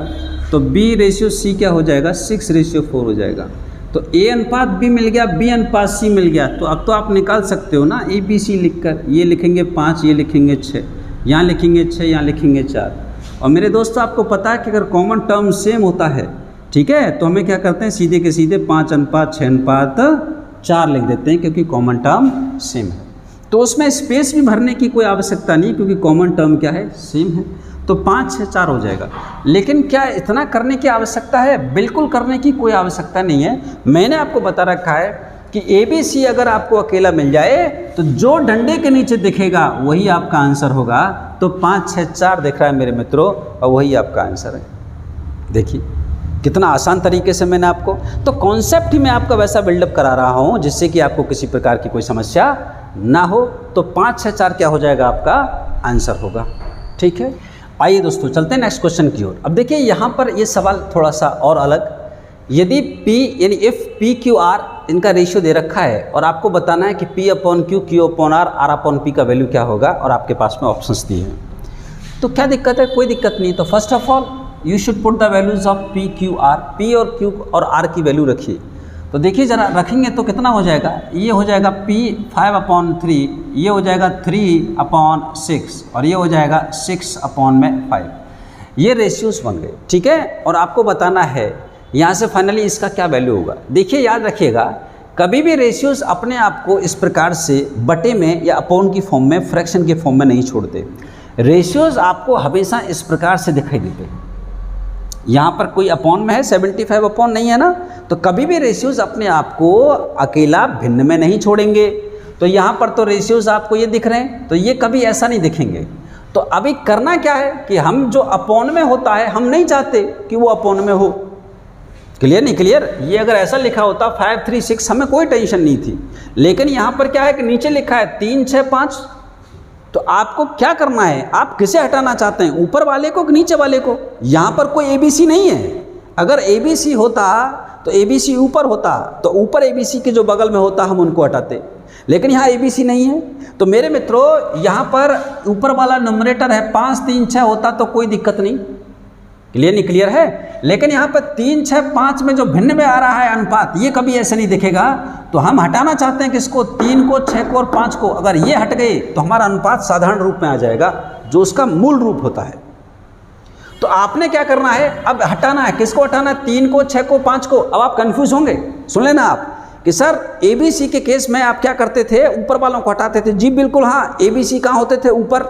तो B/C क्या हो जाएगा 6/4 हो जाएगा। तो A/B मिल गया, B/C मिल गया। तो अब तो आप निकाल सकते हो ना ABC लिखकर, ये लिखेंगे 5, ये लिखेंगे 6, यहाँ लिखेंगे 6, यहाँ लिखेंगे 4। और मेरे दोस्तों आपको पता है कि अगर कॉमन टर्म सेम होता है, ठीक है, तो हमें क्या करते हैं सीधे के सीधे 5/6/4 लिख देते हैं क्योंकि कॉमन टर्म सेम है। तो उसमें स्पेस भी भरने की कोई आवश्यकता नहीं क्योंकि कॉमन टर्म क्या है सेम है, तो 5 6 4 हो जाएगा। लेकिन क्या इतना करने की आवश्यकता है? बिल्कुल करने की कोई आवश्यकता नहीं है। मैंने आपको बता रखा है कि ABC अगर आपको अकेला मिल जाए तो जो डंडे के नीचे दिखेगा वही आपका आंसर होगा। तो 5 6 4 दिख रहा है मेरे मित्रों और वही आपका आंसर है। देखिए कितना आसान तरीके से मैंने आपको, तो कॉन्सेप्ट ही मैं आपका वैसा बिल्डअप करा रहा हूँ जिससे कि आपको किसी प्रकार की कोई समस्या ना हो। तो 5 6 4 क्या हो जाएगा आपका आंसर होगा। ठीक है, आइए दोस्तों चलते हैं नेक्स्ट क्वेश्चन की ओर। अब देखिए यहाँ पर ये सवाल थोड़ा सा और अलग, यदि P यानी इफ़ PQR इनका रेशियो दे रखा है और आपको बताना है कि P/Q, Q/R, R/P का वैल्यू क्या होगा और आपके पास में ऑप्शंस दिए हैं, तो क्या दिक्कत है? कोई दिक्कत नहीं। तो first of all you should put the values of PQR, P और Q और R की वैल्यू रखिए। तो देखिए ज़रा रखेंगे तो कितना हो जाएगा, ये हो जाएगा P 5/3, ये हो जाएगा 3/6 और ये हो जाएगा 6/5। ये रेशियोज बन गए। ठीक है, और आपको बताना है यहाँ से फाइनली इसका क्या वैल्यू होगा। देखिए याद रखिएगा कभी भी रेशियोज अपने आप को इस प्रकार से बटे में या अपॉन की फॉर्म में, फ्रैक्शन के फॉर्म में नहीं छोड़ते। रेशियोज आपको हमेशा इस प्रकार से दिखाई देते हैं। यहाँ पर कोई अपॉन में है, 75 अपॉन नहीं है ना, तो कभी भी रेशियोज अपने आप को अकेला भिन्न में नहीं छोड़ेंगे। तो यहाँ पर तो रेशियोज आपको ये दिख रहे हैं, तो ये कभी ऐसा नहीं दिखेंगे। तो अभी करना क्या है कि हम जो अपॉन में होता है हम नहीं चाहते कि वो अपॉन में हो, क्लियर नहीं क्लियर? ये अगर ऐसा लिखा होता 5 3 6 हमें कोई टेंशन नहीं थी, लेकिन यहाँ पर क्या है कि नीचे लिखा है 3 6 5। तो आपको क्या करना है, आप किसे हटाना चाहते हैं, ऊपर वाले को कि नीचे वाले को? यहाँ पर कोई ABC नहीं है। अगर ABC होता तो ABC ऊपर होता, तो ऊपर ABC के जो बगल में होता हम उनको हटाते, लेकिन यहाँ ABC नहीं है। तो मेरे मित्रों यहाँ पर ऊपर वाला न्यूमरेटर है 5 3 6 होता तो कोई दिक्कत नहीं, क्लियर नहीं क्लियर है? लेकिन यहाँ पर 3 6 5 में जो भिन्न में आ रहा है अनुपात, ये कभी ऐसे नहीं दिखेगा। तो हम हटाना चाहते हैं किसको, 3 को 6 को और 5 को। अगर ये हट गए तो हमारा अनुपात साधारण रूप में आ जाएगा, जो उसका मूल रूप होता है। तो आपने क्या करना है, अब हटाना है, किसको हटाना है, 3 को 6 को 5 को। अब आप कंफ्यूज होंगे, सुन लेना आप कि सर ABC के केस में आप क्या करते थे, ऊपर वालों को हटाते थे। जी बिल्कुल हाँ, ABC कहाँ होते थे, ऊपर।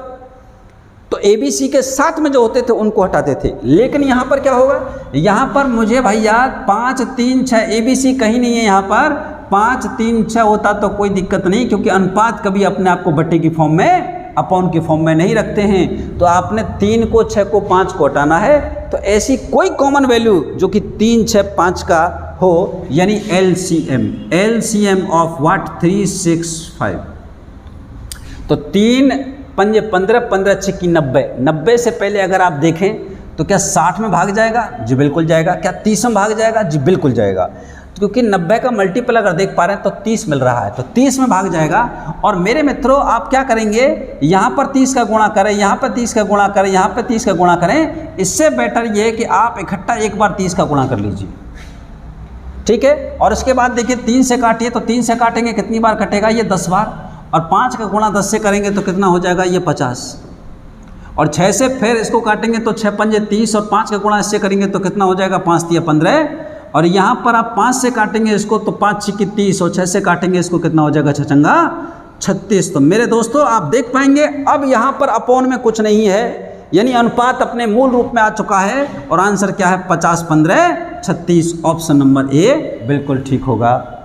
तो ABC के साथ में जो होते थे उनको हटाते थे। लेकिन यहाँ पर क्या होगा, यहाँ पर मुझे भैया 5 3 6 ABC कहीं नहीं है, यहाँ पर 5 3 6 होता तो कोई दिक्कत नहीं, क्योंकि अनुपात कभी अपने आप को बट्टे की फॉर्म में, अपॉन की फॉर्म में नहीं रखते हैं। तो आपने 3 को 6 को 5 को हटाना है। तो ऐसी कोई कॉमन वैल्यू जो कि 3 6 5 का हो, यानी LCM ऑफ व्हाट 3 6 5। तो 3 पंजे 15 15 6 90, 90 से पहले अगर आप देखें तो क्या 60 में भाग जाएगा? जी बिल्कुल जाएगा। क्या 30 में भाग जाएगा? जी बिल्कुल जाएगा, क्योंकि 90 का मल्टीपल अगर देख पा रहे हैं तो 30 मिल रहा है, तो 30 में भाग जाएगा। और मेरे मित्रों आप क्या करेंगे, यहाँ पर 30 का गुणा करें, यहाँ पर 30 का गुणा करें, यहाँ पर 30 का गुणा करें। इससे बेटर ये है कि आप इकट्ठा एक बार 30 का गुणा कर लीजिए, ठीक है। और उसके बाद देखिए 3 से काटिए, तो 3 से काटेंगे कितनी बार कटेगा, ये 10 बार। और 5 का गुणा 10 से करेंगे तो कितना हो जाएगा, ये 50। और 6 से फिर इसको काटेंगे तो 6 पंजे 30, और 5 का गुणा इससे करेंगे तो कितना हो जाएगा, 5 तिया 15। और यहाँ पर आप 5 से काटेंगे इसको तो 5 6 30, और 6 से काटेंगे इसको कितना हो जाएगा, 6 चंगा 36। तो मेरे दोस्तों आप देख पाएंगे अब यहाँ पर अपॉन में कुछ नहीं है, यानी अनुपात अपने मूल रूप में आ चुका है। और आंसर क्या है, 50 15 36। ऑप्शन नंबर ए बिल्कुल ठीक होगा।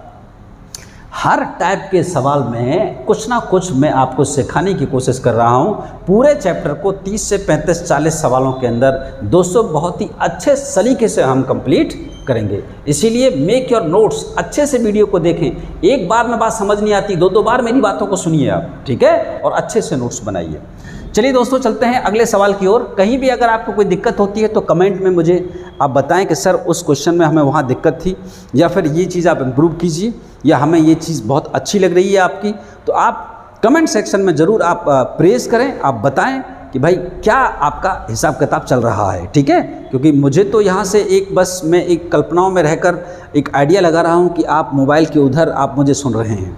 हर टाइप के सवाल में कुछ ना कुछ मैं आपको सिखाने की कोशिश कर रहा हूं। पूरे चैप्टर को 30 से 35 40 सवालों के अंदर दोस्तों बहुत ही अच्छे सलीके से हम कंप्लीट करेंगे। इसीलिए मेक योर नोट्स, अच्छे से वीडियो को देखें। एक बार में बात समझ नहीं आती, 2 बार मेरी बातों को सुनिए आप, ठीक है, और अच्छे से नोट्स बनाइए। चलिए दोस्तों चलते हैं अगले सवाल की ओर। कहीं भी अगर आपको कोई दिक्कत होती है तो कमेंट में मुझे आप बताएं कि सर उस क्वेश्चन में हमें वहाँ दिक्कत थी, या फिर ये चीज़ आप इम्प्रूव कीजिए, या हमें ये चीज़ बहुत अच्छी लग रही है आपकी। तो आप कमेंट सेक्शन में ज़रूर आप प्रेज़ करें, आप बताएं कि भाई क्या आपका हिसाब किताब चल रहा है, ठीक है। क्योंकि मुझे तो यहाँ से एक बस मैं एक कल्पनाओं में रहकर एक आइडिया लगा रहा हूँ कि आप मोबाइल के उधर आप मुझे सुन रहे हैं,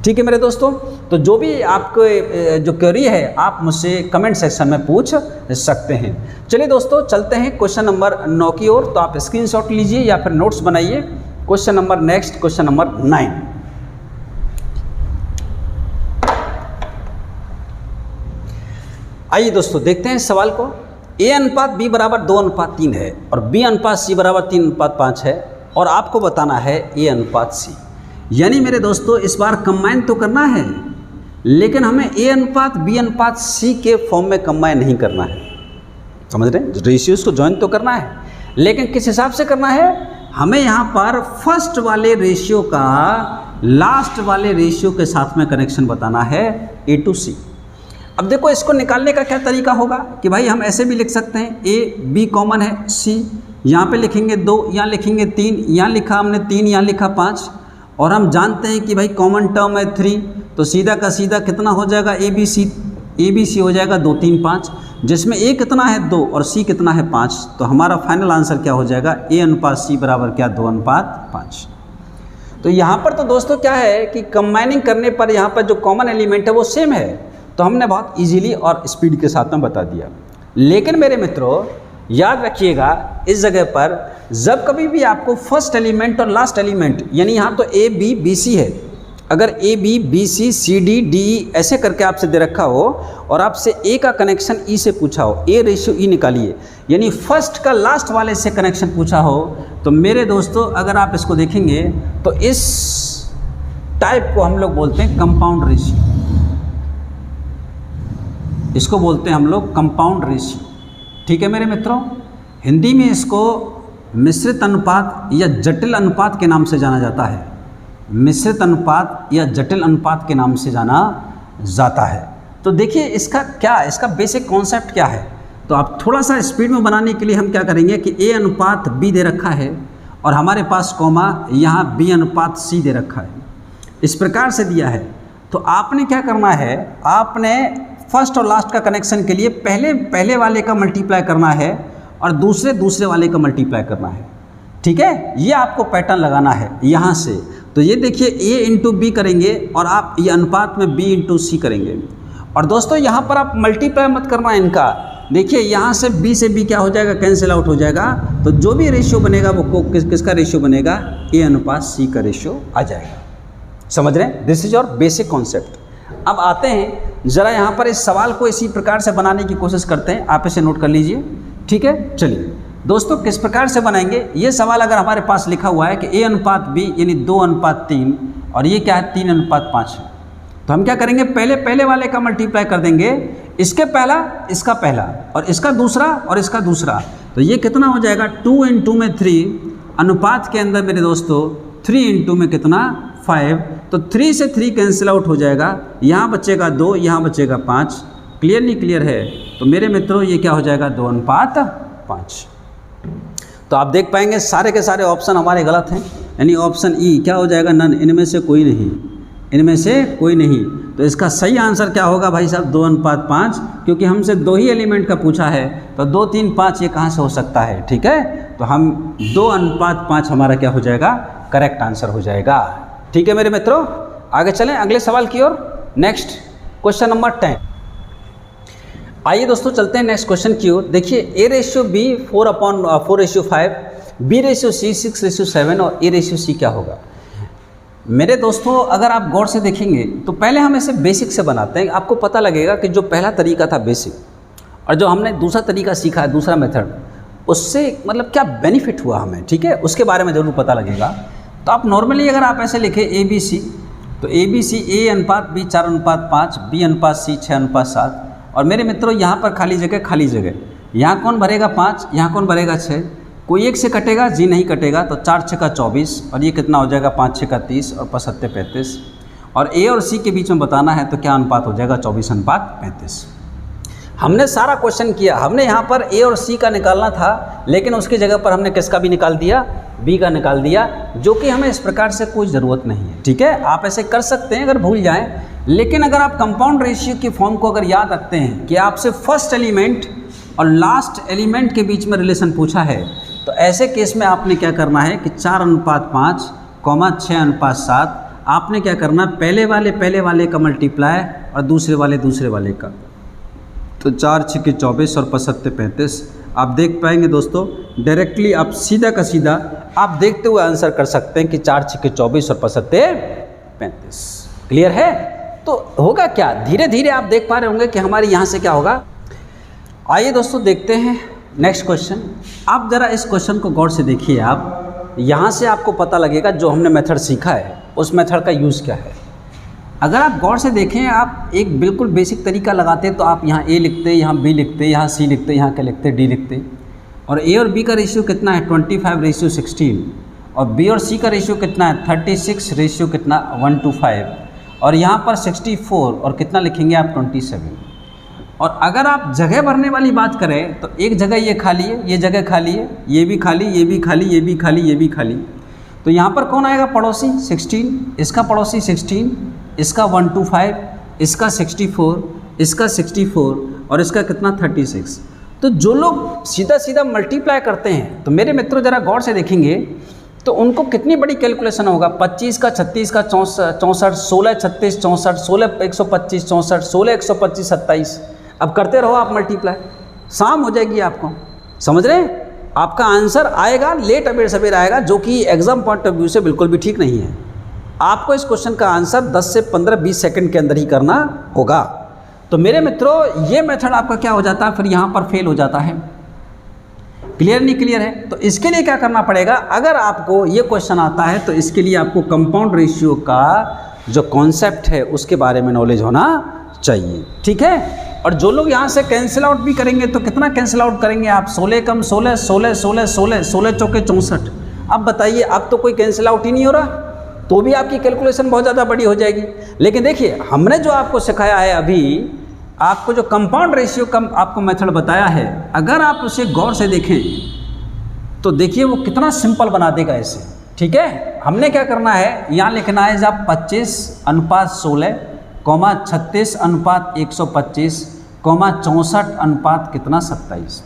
ठीक है मेरे दोस्तों। तो जो भी आपको जो क्वेरी है आप मुझसे कमेंट सेक्शन में पूछ सकते हैं। चलिए दोस्तों चलते हैं क्वेश्चन नंबर 9 की ओर। तो आप स्क्रीनशॉट लीजिए या फिर नोट्स बनाइए। Question number next, question number 9। आइए दोस्तों देखते हैं सवाल को। A अनुपात B बराबर 2 अनुपात 3 है और B अनुपात C बराबर 3 अनुपात 5 है, और आपको बताना है A अनुपात C। यानी मेरे दोस्तों इस बार कंबाइन तो करना है, लेकिन हमें A अनुपात B अनुपात C के फॉर्म में कंबाइन नहीं करना है, समझ रहे हैं। रेशियोज को ज्वाइन तो करना है, लेकिन किस हिसाब से करना है, हमें यहाँ पर फर्स्ट वाले रेशियो का लास्ट वाले रेशियो के साथ में कनेक्शन बताना है A to C। अब देखो इसको निकालने का क्या तरीका होगा कि भाई हम ऐसे भी लिख सकते हैं, A B कॉमन है, C यहाँ पे लिखेंगे 2, यहाँ लिखेंगे 3, यहाँ लिखा हमने 3, यहाँ लिखा 5, और हम जानते हैं कि भाई कॉमन टर्म है 3, तो सीधा का सीधा कितना हो जाएगा, ABC हो जाएगा 2 3 5, जिसमें A कितना है 2 और C कितना है 5। तो हमारा फाइनल आंसर क्या हो जाएगा, A अनुपात C बराबर क्या, 2 अनुपात 5। तो यहाँ पर तो दोस्तों क्या है कि कंबाइनिंग करने पर यहाँ पर जो कॉमन एलिमेंट है वो सेम है, तो हमने बहुत इजीली और स्पीड के साथ में बता दिया। लेकिन मेरे मित्रों याद रखिएगा इस जगह पर जब कभी भी आपको फर्स्ट एलिमेंट और लास्ट एलिमेंट, यानी यहाँ तो A B B C है, अगर A B B C C D D E ऐसे करके आपसे दे रखा हो और आपसे A का कनेक्शन E से पूछा हो, A रेशियो E निकालिए, यानी फर्स्ट का लास्ट वाले से कनेक्शन पूछा हो, तो मेरे दोस्तों अगर आप इसको देखेंगे तो इस टाइप को हम लोग बोलते हैं कंपाउंड रेशियो, इसको बोलते हैं हम लोग कंपाउंड रेशियो, ठीक है मेरे मित्रों। हिंदी में इसको मिश्रित अनुपात या जटिल अनुपात के नाम से जाना जाता है। मिश्रित अनुपात या जटिल अनुपात के नाम से जाना जाता है। तो देखिए इसका बेसिक कॉन्सेप्ट क्या है। तो आप थोड़ा सा स्पीड में बनाने के लिए हम क्या करेंगे कि A अनुपात B दे रखा है और हमारे पास कॉमा यहाँ B अनुपात C दे रखा है, इस प्रकार से दिया है। तो आपने क्या करना है, आपने फर्स्ट और लास्ट का कनेक्शन के लिए पहले वाले का मल्टीप्लाई करना है और दूसरे वाले का मल्टीप्लाई करना है। ठीक है, ये आपको पैटर्न लगाना है यहाँ से। तो ये देखिए A इंटू बी करेंगे और आप ये अनुपात में B इंटू सी करेंगे। और दोस्तों यहाँ पर आप मल्टीप्लाई मत करना इनका। देखिए यहाँ से B क्या हो जाएगा, कैंसिल आउट हो जाएगा। तो जो भी रेशियो बनेगा वो किसका रेशियो बनेगा, A अनुपात C का रेशियो आ जाएगा। समझ रहे हैं, this is your basic concept. अब आते हैं ज़रा यहाँ पर इस सवाल को इसी प्रकार से बनाने की कोशिश करते हैं। आप इसे नोट कर लीजिए। ठीक है, चलिए दोस्तों किस प्रकार से बनाएंगे। ये सवाल अगर हमारे पास लिखा हुआ है कि A अनुपात B यानी 2 अनुपात 3 और ये क्या है 3 अनुपात 5 है, तो हम क्या करेंगे, पहले वाले का मल्टीप्लाई कर देंगे, इसके पहला, इसका पहला और इसका दूसरा और इसका दूसरा। तो ये कितना हो जाएगा 2 इंटू में 3 अनुपात के अंदर मेरे दोस्तों 3 इंटू में कितना 5। तो 3 से 3 कैंसिल आउट हो जाएगा, यहाँ बचेगा 2, यहाँ बचेगा 5। क्लियर नहीं क्लियर है। तो मेरे मित्रों ये क्या हो जाएगा 2 अनुपात 5। तो आप देख पाएंगे सारे के सारे ऑप्शन हमारे गलत हैं, यानी ऑप्शन ई क्या हो जाएगा, नन, इनमें से कोई नहीं, इनमें से कोई नहीं। तो इसका सही आंसर क्या होगा भाई साहब 2 अनुपात 5, क्योंकि हमसे 2 ही एलिमेंट का पूछा है। तो 2 3 5 ये कहाँ से हो सकता है। ठीक है, तो हम 2 अनुपात 5 हमारा क्या हो जाएगा, करेक्ट आंसर हो जाएगा। ठीक है मेरे मित्रों, आगे चलें अगले सवाल की ओर। Next question number 10। आइए दोस्तों चलते हैं नेक्स्ट क्वेश्चन की ओर। देखिए A/B 4/4/5, B/C 6/7 और A/C क्या होगा। मेरे दोस्तों अगर आप गौर से देखेंगे तो पहले हम इसे बेसिक से बनाते हैं। आपको पता लगेगा कि जो पहला तरीका था बेसिक और जो हमने दूसरा तरीका सीखा है, दूसरा मेथड, उससे मतलब क्या बेनिफिट हुआ हमें। ठीक है, उसके बारे में ज़रूर पता लगेगा। तो आप नॉर्मली अगर आप ऐसे लिखें ABC, तो ABC A अनुपात B 4 अनुपात 5, B अनुपात C 6 अनुपात 7। और मेरे मित्रों यहाँ पर खाली जगह, यहाँ कौन भरेगा 5, यहाँ कौन भरेगा 6, कोई एक से कटेगा, जी नहीं कटेगा। तो 4 6 का 24 और ये कितना हो जाएगा 5 6 का 30 और 5 7 35। और A और C के बीच में बताना है तो क्या अनुपात हो जाएगा 24 अनुपात 35। हमने सारा क्वेश्चन किया, हमने यहाँ पर A और C का निकालना था, लेकिन उसकी जगह पर हमने किसका भी निकाल दिया, B का निकाल दिया, जो कि हमें इस प्रकार से कोई ज़रूरत नहीं है। ठीक है, आप ऐसे कर सकते हैं अगर भूल जाएं, लेकिन अगर आप कंपाउंड रेशियो की फॉर्म को अगर याद रखते हैं कि आपसे फर्स्ट एलिमेंट और लास्ट एलिमेंट के बीच में रिलेशन पूछा है, तो ऐसे केस में आपने क्या करना है कि 4 अनुपात 5, 6 अनुपात 7, आपने क्या करना, पहले वाले का मल्टीप्लाई और दूसरे वाले का। तो 4 6 के 24 और 5 7 35। आप देख पाएंगे दोस्तों डायरेक्टली आप सीधा का सीधा आप देखते हुए आंसर कर सकते हैं कि 4 6 के 24 और 5 7 35। क्लियर है। तो होगा क्या, धीरे धीरे आप देख पा रहे होंगे कि हमारे यहाँ से क्या होगा। आइए दोस्तों देखते हैं नेक्स्ट क्वेश्चन। आप ज़रा इस क्वेश्चन को गौर से देखिए। आप यहाँ से आपको पता लगेगा जो हमने मेथड सीखा है उस मेथड का यूज़ क्या है। अगर आप गौर से देखें, आप एक बिल्कुल बेसिक तरीका लगाते तो आप यहाँ A लिखते, यहाँ B लिखते, यहाँ C लिखते, यहाँ क्या लिखते, D लिखते। और A और B का रेशियो कितना है 25/16 और B और C का रेशियो कितना है 36 कितना 1:5 और यहाँ पर 64 और कितना लिखेंगे आप 27। और अगर आप जगह भरने वाली बात करें तो एक जगह ये खाली है, ये जगह खाली है, ये भी खाली, ये भी खाली, ये भी खाली, ये भी खाली। तो यहाँ पर कौन आएगा पड़ोसी 16, इसका पड़ोसी 16, इसका 1:5, इसका 64, इसका 64 और इसका कितना 36। तो जो लोग सीधा सीधा मल्टीप्लाई करते हैं तो मेरे मित्रों ज़रा गौर से देखेंगे तो उनको कितनी बड़ी कैलकुलेशन होगा। 25 का 36 का 64, 16 36 64, 16 125 64, 16 125 27। अब करते रहो आप मल्टीप्लाई, शाम हो जाएगी आपको। समझ रहे हैं, आपका आंसर आएगा लेट अबेर सवेर आएगा, जो कि एग्जाम पॉइंट ऑफ व्यू से बिल्कुल भी ठीक नहीं है। आपको इस क्वेश्चन का आंसर 10 से 15-20 सेकंड के अंदर ही करना होगा। तो मेरे मित्रों ये मेथड आपका क्या हो जाता है, फिर यहाँ पर फेल हो जाता है। क्लियर नहीं क्लियर है। तो इसके लिए क्या करना पड़ेगा, अगर आपको ये क्वेश्चन आता है तो इसके लिए आपको कंपाउंड रेशियो का जो कॉन्सेप्ट है उसके बारे में नॉलेज होना चाहिए। ठीक है, और जो लोग यहाँ से कैंसिल आउट भी करेंगे तो कितना कैंसिल आउट करेंगे आप, 16 कम 16, 16 16 16, 16 चौके 64। अब बताइए, अब तो कोई कैंसिल आउट ही नहीं हो रहा, तो भी आपकी कैलकुलेशन बहुत ज़्यादा बड़ी हो जाएगी। लेकिन देखिए, हमने जो आपको सिखाया है अभी, आपको जो कंपाउंड रेशियो का आपको मेथड बताया है, अगर आप उसे गौर से देखें तो देखिए वो कितना सिंपल बना देगा इसे। ठीक है, हमने क्या करना है, यहाँ लिखना है जब 25:16, 36:125, 64 कितना 27।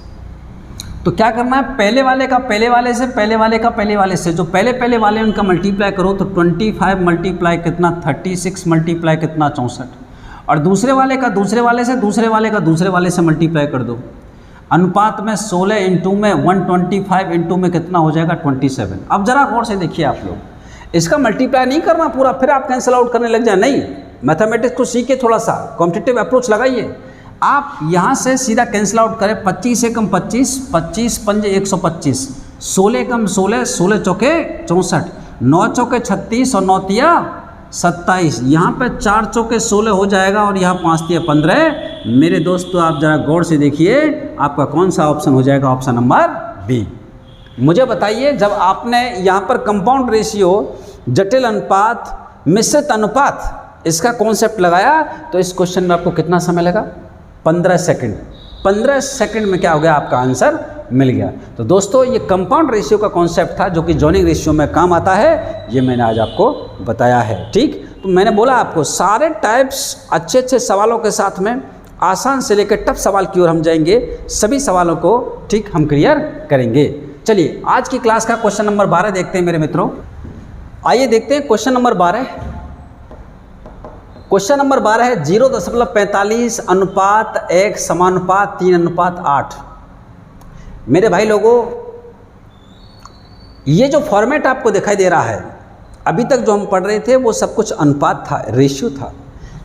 तो क्या करना है, पहले वाले का पहले वाले से, पहले वाले का पहले वाले से, जो पहले वाले उनका मल्टीप्लाई करो तो 25 मल्टीप्लाई कितना 36 मल्टीप्लाई कितना 64, और दूसरे वाले का दूसरे वाले से, दूसरे वाले का दूसरे वाले से मल्टीप्लाई कर दो। अनुपात में 16 इंटू में 125 इंटू में कितना हो जाएगा 27। अब जरा गौर से देखिए आप लोग, इसका मल्टीप्लाई नहीं करना पूरा फिर आप कैंसिल आउट करने लग जाए, नहीं। मैथमेटिक्स को सीखे, थोड़ा सा कॉम्पिटिटिव अप्रोच लगाइए। आप यहाँ से सीधा कैंसिल आउट करें, 25 से कम 25, 25 पंजे 125, 16 कम 16, 16 चौके 64, 9 चौके 36 और 9 तिया 27। यहाँ पे 4 चौके 16 हो जाएगा और यहाँ 5 तिया 15। मेरे दोस्तों आप जरा गौर से देखिए, आपका कौन सा ऑप्शन हो जाएगा, ऑप्शन नंबर बी। मुझे बताइए, जब आपने यहाँ पर कंपाउंड रेशियो, जटिल अनुपात, मिश्रित अनुपात, इसका कॉन्सेप्ट लगाया तो इस क्वेश्चन में आपको कितना समय लगा, 15 सेकंड। 15 सेकंड में क्या हो गया, आपका आंसर मिल गया। तो दोस्तों ये कंपाउंड रेशियो का कॉन्सेप्ट था जो कि जॉइनिंग रेशियो में काम आता है, ये मैंने आज आपको बताया है। ठीक, तो मैंने बोला आपको सारे टाइप्स अच्छे सवालों के साथ में आसान से लेकर टफ सवाल की ओर हम जाएंगे, सभी सवालों को ठीक हम क्लियर करेंगे। चलिए आज की क्लास का क्वेश्चन नंबर 12 देखते हैं मेरे मित्रों। आइए देखते हैं क्वेश्चन नंबर 12। क्वेश्चन नंबर 12 है 0.45 अनुपात 1 समानुपात 3:8। मेरे भाई लोगों, ये जो फॉर्मेट आपको दिखाई दे रहा है, अभी तक जो हम पढ़ रहे थे वो सब कुछ अनुपात था, रेशियो था,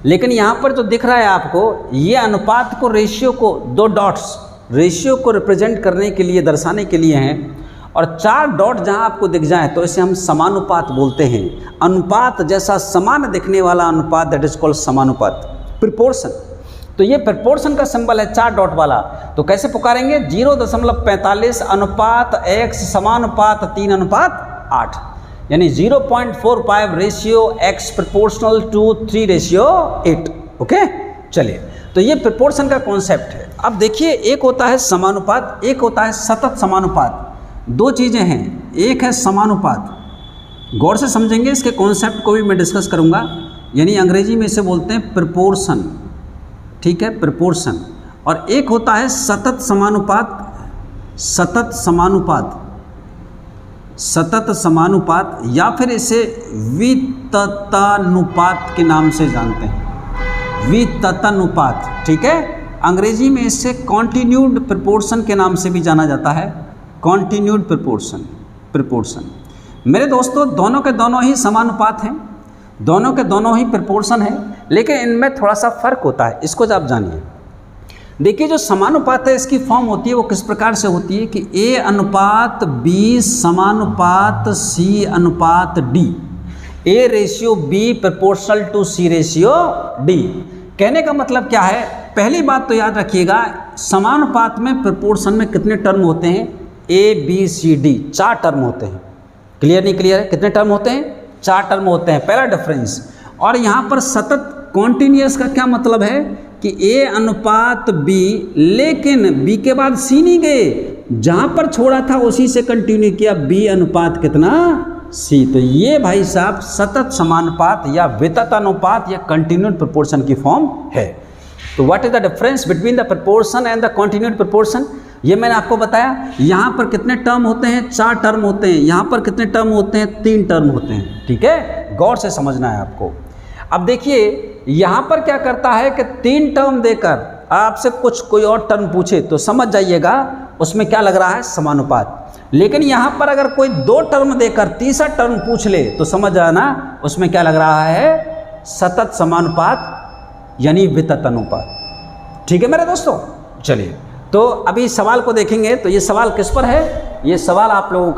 लेकिन यहाँ पर जो दिख रहा है आपको, ये अनुपात को, रेशियो को, 2 डॉट्स रेशियो को रिप्रेजेंट करने के लिए, दर्शाने के लिए हैं, और 4 डॉट जहाँ आपको दिख जाए तो इसे हम समानुपात बोलते हैं। अनुपात जैसा समान दिखने वाला अनुपात, दैट इज कॉल्ड समानुपात, प्रोपोर्शन। तो ये प्रोपोर्शन का सिंबल है 4 डॉट वाला, तो कैसे पुकारेंगे, 0.45 अनुपात x समानुपात 3:8, यानी 0.45 ratio x proportional to 3:8। Okay, चलिए, तो ये प्रोपोर्शन का कॉन्सेप्ट है। अब देखिए, एक होता है समानुपात, एक होता है सतत समानुपात। 2 चीज़ें हैं, एक है समानुपात, गौर से समझेंगे, इसके कॉन्सेप्ट को भी मैं डिस्कस करूंगा, यानी अंग्रेजी में इसे बोलते हैं प्रोपोर्शन। ठीक है, प्रोपोर्शन। और एक होता है सतत समानुपात, सतत समानुपात, सतत समानुपात, या फिर इसे विततानुपात के नाम से जानते हैं, विततानुपात। ठीक है, अंग्रेजी में इसे कॉन्टिन्यूड प्रोपोर्शन के नाम से भी जाना जाता है, कॉन्टिन्यूड प्रोपोर्शन। मेरे दोस्तों, दोनों के दोनों ही समानुपात हैं, दोनों के दोनों ही प्रोपोर्शन है, लेकिन इनमें थोड़ा सा फर्क होता है, इसको आप जानिए। देखिए, जो समानुपात है इसकी फॉर्म होती है वो किस प्रकार से होती है कि A अनुपात B समानुपात C अनुपात D, A/B proportional to C/D। कहने का मतलब क्या है, पहली बात तो याद रखिएगा, समानुपात में प्रोपोर्शन में कितने टर्म होते हैं, ABCD 4 टर्म होते हैं। क्लियर नहीं क्लियर है, कितने टर्म होते हैं, 4 टर्म होते हैं, पहला डिफरेंस। और यहाँ पर सतत कॉन्टिन्यूस का क्या मतलब है कि A अनुपात B, लेकिन B के बाद C नहीं गए, जहाँ पर छोड़ा था उसी से कंटिन्यू किया, B अनुपात कितना C। तो ये भाई साहब सतत समानुपात या विततानुपात या कंटिन्यूड प्रोपोर्शन की फॉर्म है। तो what is the difference between the proportion and the continued proportion, ये मैंने आपको बताया। यहाँ पर कितने टर्म होते हैं, 4 टर्म होते हैं, यहाँ पर कितने टर्म होते हैं, 3 टर्म होते हैं। ठीक है, गौर से समझना है आपको। अब देखिए, यहाँ पर क्या करता है कि 3 टर्म देकर आपसे कोई और टर्म पूछे तो समझ जाइएगा उसमें क्या लग रहा है, समानुपात। लेकिन यहाँ पर अगर कोई 2 टर्म देकर तीसरा टर्म पूछ ले तो समझ जाना उसमें क्या लग रहा है, सतत समानुपात यानी वितत अनुपात। ठीक है मेरे दोस्तों, चलिए तो अभी सवाल को देखेंगे। तो ये सवाल किस पर है, ये सवाल आप लोगों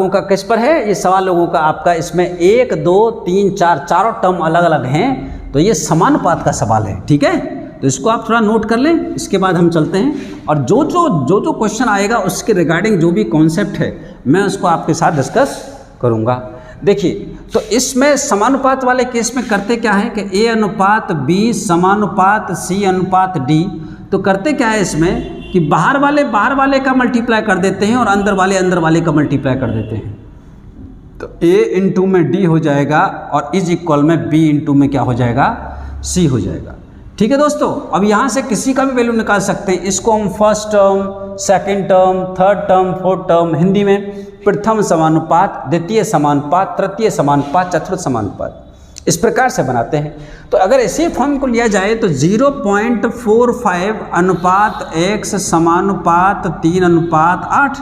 का किस पर है, ये सवाल लोगों का आपका, इसमें 1 2 3 4 चारों टर्म अलग अलग हैं। तो ये समानुपात का सवाल है, ठीक है। तो इसको आप थोड़ा नोट कर लें, इसके बाद हम चलते हैं और जो जो क्वेश्चन आएगा उसके रिगार्डिंग जो भी कॉन्सेप्ट है मैं उसको आपके साथ डिस्कस करूँगा। देखिए, तो इसमें समानुपात वाले केस में करते क्या है कि A अनुपात B समानुपात C अनुपात D। तो करते क्या है इसमें कि बाहर वाले का मल्टीप्लाई कर देते हैं और अंदर वाले का मल्टीप्लाई कर देते हैं। तो A इंटू में D हो जाएगा और इज इक्वल में B इंटू में क्या हो जाएगा, C हो जाएगा। ठीक है दोस्तों, अब यहाँ से किसी का भी वैल्यू निकाल सकते हैं। इसको हम first term, second term, third term, fourth term, Hindi में प्रथम समानुपात, द्वितीय समानुपात, तृतीय समानुपात, चतुर्थ समानुपात, इस प्रकार से बनाते हैं। तो अगर इसी फॉर्म को लिया जाए तो 0.45 अनुपात x समानुपात 3 अनुपात 8,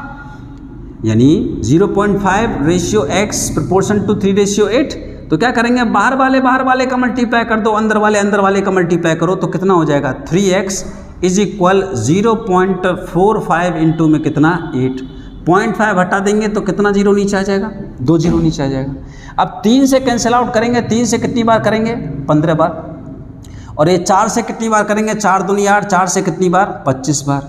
यानी 0.5 ratio x proportion to 3 ratio 8। तो क्या करेंगे, बाहर वाले का मल्टीप्लाई कर दो, अंदर वाले का मल्टीप्लाई करो, तो कितना हो जाएगा 3x इज इक्वल 0.45 इंटू में कितना 8। 0.5 हटा देंगे तो कितना जीरो नीचे आ जाएगा, 2 जीरो नीचे आ जाएगा। अब 3 से कैंसिल आउट करेंगे, 3 से कितनी बार करेंगे 15 बार, और ये 4 से कितनी बार करेंगे 4 दूनी 8, 4 से कितनी बार 25 बार,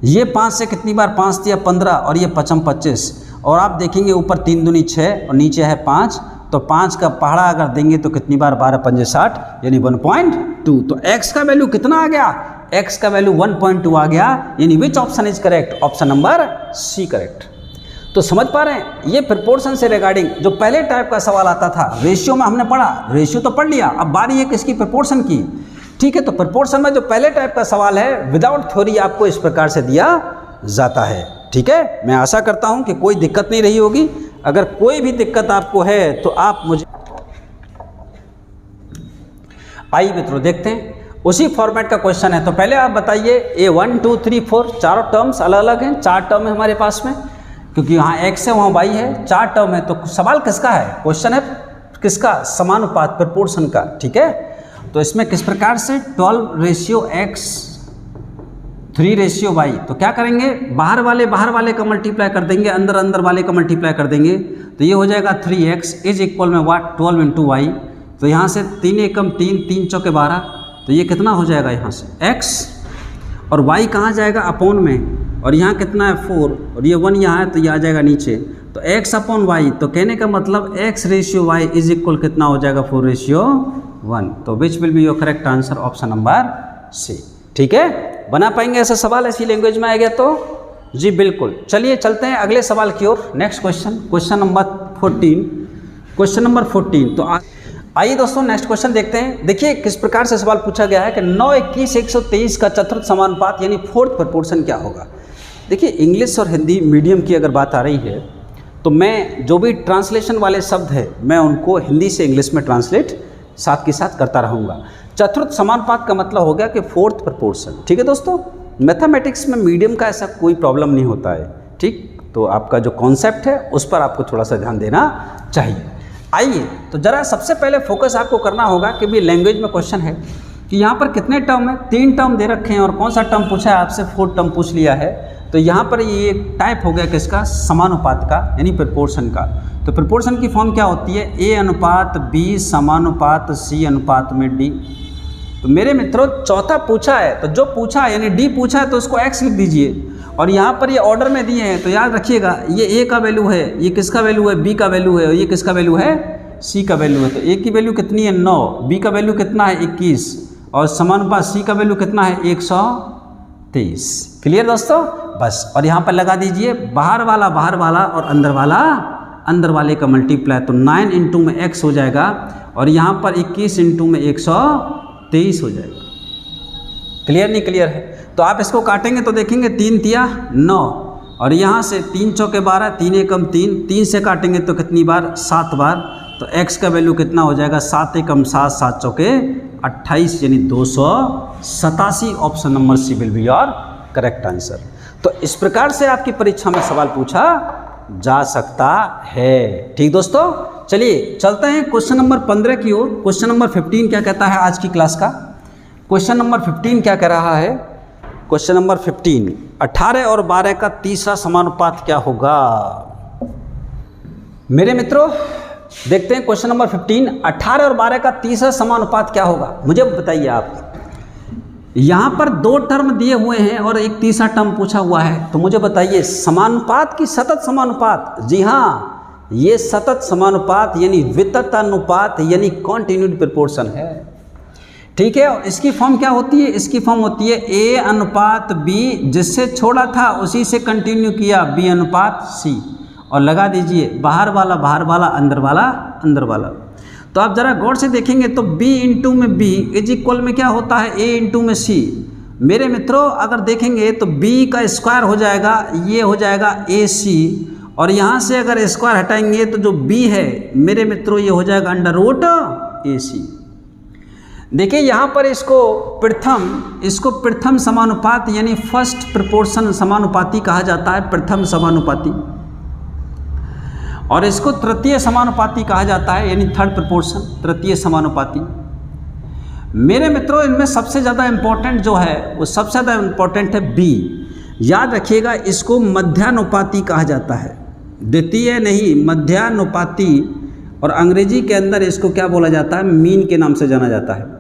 ये 5 से कितनी बार 5 दिया 15 और ये 5 25, और आप देखेंगे ऊपर 3 दूनी 6 और नीचे है 5, तो 5 का पहाड़ा अगर देंगे तो कितनी बार 12 पंजे 60 यानी 1.2। तो x का वैल्यू कितना आ गया, x का वैल्यू 1.2 आ गया, यानी which option is correct, option number C correct. तो समझ पा रहे हैं, ये प्रोपोर्शन से रिगार्डिंग जो पहले टाइप का सवाल आता था, रेशियो में हमने पढ़ा, रेशियो तो पढ़ लिया, अब बारी है किसकी, प्रोपोर्शन की। ठीक है, तो प्रोपोर्शन में जो पहले टाइप का सवाल है विदाउट थ्योरी आपको इस प्रकार से दिया जाता है। ठीक है, मैं आशा करता हूं कि कोई दिक्कत नहीं रही होगी। अगर कोई भी दिक्कत आपको है तो आप मुझे, आइए मित्रों देखते हैं, उसी फॉर्मेट का क्वेश्चन है। तो पहले आप बताइए, ये 1 2 3 4 चारों टर्म्स अलग अलग हैं, 4 टर्म है हमारे पास में, क्योंकि यहाँ x है वहाँ y है, 4 टर्म है। तो सवाल किसका है, क्वेश्चन है किसका, समानुपात प्रोपोर्शन का। ठीक है, तो इसमें किस प्रकार से 12 रेशियो x 3 रेशियो y, तो क्या करेंगे, बाहर वाले का मल्टीप्लाई कर देंगे, अंदर वाले का मल्टीप्लाई कर देंगे, तो ये हो जाएगा 3x इज इक्वल में वाट 12 इंटू वाई। तो यहाँ से 3 एकम 3, 3 चौके 12, तो ये कितना हो जाएगा यहाँ से x, और y कहाँ जाएगा अपॉन में, और यहाँ कितना है 4, और ये 1 यहाँ है तो ये आ जाएगा नीचे, तो x अपॉन y। तो कहने का मतलब x ratio y is equal कितना हो जाएगा 4 रेशियो 1। तो which will be your correct answer, option number C. ठीक है, बना पाएंगे ऐसा सवाल ऐसी लैंग्वेज में आ गया तो जी बिल्कुल। चलिए चलते हैं अगले सवाल की ओर, next question, question number 14, question number 14। तो आइए दोस्तों नेक्स्ट क्वेश्चन देखते हैं। देखिए किस प्रकार से सवाल पूछा गया है कि 9 21 123 का चतुर्थ समानुपात यानी फोर्थ प्रोपोर्शन क्या होगा। देखिए इंग्लिश और हिंदी मीडियम की अगर बात आ रही है तो मैं जो भी ट्रांसलेशन वाले शब्द है मैं उनको हिंदी से इंग्लिश में ट्रांसलेट साथ के साथ करता रहूँगा। चतुर्थ समानुपात का मतलब हो गया कि फोर्थ प्रोपोर्शन। ठीक है दोस्तों, मैथमेटिक्स में मीडियम का ऐसा कोई प्रॉब्लम नहीं होता है। ठीक, तो आपका जो कॉन्सेप्ट है उस पर आपको थोड़ा सा ध्यान देना चाहिए। आइए तो ज़रा सबसे पहले फोकस आपको करना होगा कि भी लैंग्वेज में क्वेश्चन है कि यहाँ पर कितने टर्म है, 3 टर्म दे रखे हैं और कौन सा टर्म पूछा है आपसे, 4 टर्म पूछ लिया है। तो यहाँ पर ये टाइप हो गया किसका, समानुपात का यानी प्रोपोर्शन का। तो प्रोपोर्शन की फॉर्म क्या होती है, A अनुपात B समानुपात C अनुपात में D। तो मेरे मित्रों चौथा पूछा है, तो जो पूछा है यानी D पूछा है तो उसको X लिख दीजिए, और यहाँ पर ये ऑर्डर में दिए हैं तो याद रखिएगा ये A का वैल्यू है, ये किसका वैल्यू है, B का वैल्यू है, और ये किसका वैल्यू है, C का वैल्यू है। तो A की वैल्यू कितनी है 9, B का वैल्यू कितना है 21, और समानुपात C का वैल्यू कितना है 123। क्लियर दोस्तों, बस। और यहाँ पर लगा दीजिए बाहर वाला और अंदर वाले का मल्टीप्लाई, तो 9 इंटू में x हो जाएगा, और यहाँ पर 21 इंटू में 123 हो जाएगा। क्लियर नहीं क्लियर है, तो आप इसको काटेंगे तो देखेंगे 3 तिया 9, और यहाँ से 3 चौके 12, 3 एकम 3, 3 से काटेंगे तो कितनी बार 7 बार, तो x का वैल्यू कितना हो जाएगा 7 एकम 7, 7 चौके 28 यानी 287। Option number C will be your correct answer. तो इस प्रकार से आपकी परीक्षा में सवाल पूछा जा सकता है। ठीक दोस्तों, चलिए चलते हैं क्वेश्चन नंबर 15 की ओर। क्वेश्चन नंबर 15 क्या कहता है आज की क्लास का, क्वेश्चन नंबर 15 क्या कह रहा है, क्वेश्चन नंबर 15, 18 और 12 का तीसरा समानुपात क्या होगा। मेरे मित्रों देखते हैं क्वेश्चन नंबर 15, 18 और 12 का तीसरा समानुपात क्या होगा, मुझे बताइए आप। यहाँ पर 2 टर्म दिए हुए हैं और एक तीसरा टर्म पूछा हुआ है, तो मुझे बताइए समानुपात की सतत समानुपात। जी हाँ, ये सतत समानुपात यानी विततानुपात यानी कॉन्टिन्यूड प्रोपोर्शन है। ठीक है, और इसकी फॉर्म क्या होती है, इसकी फॉर्म होती है ए अनुपात बी, जिससे छोड़ा था उसी से कंटिन्यू किया बी अनुपात सी, और लगा दीजिए बाहर वाला बाहर वाला अंदर वाला अंदर वाला। तो आप ज़रा गौर से देखेंगे तो b इंटू में b इज इक्वल में क्या होता है a इंटू में c। मेरे मित्रों अगर देखेंगे तो b का स्क्वायर हो जाएगा, ये हो जाएगा ac, और यहाँ से अगर स्क्वायर हटाएंगे तो जो b है मेरे मित्रों ये हो जाएगा अंडर रूट ac। देखिए यहाँ पर इसको प्रथम समानुपात यानी फर्स्ट प्रोपोर्शन समानुपाती कहा जाता है, प्रथम समानुपाती, और इसको तृतीय समानुपाती कहा जाता है यानी थर्ड प्रोपोर्शन, तृतीय समानुपाती। मेरे मित्रों इनमें सबसे ज़्यादा इम्पोर्टेंट जो है वो सबसे ज़्यादा इम्पोर्टेंट है बी। याद रखिएगा इसको मध्यानुपाती कहा जाता है, द्वितीय नहीं मध्यानुपाती, और अंग्रेजी के अंदर इसको क्या बोला जाता है, मीन के नाम से जाना जाता है।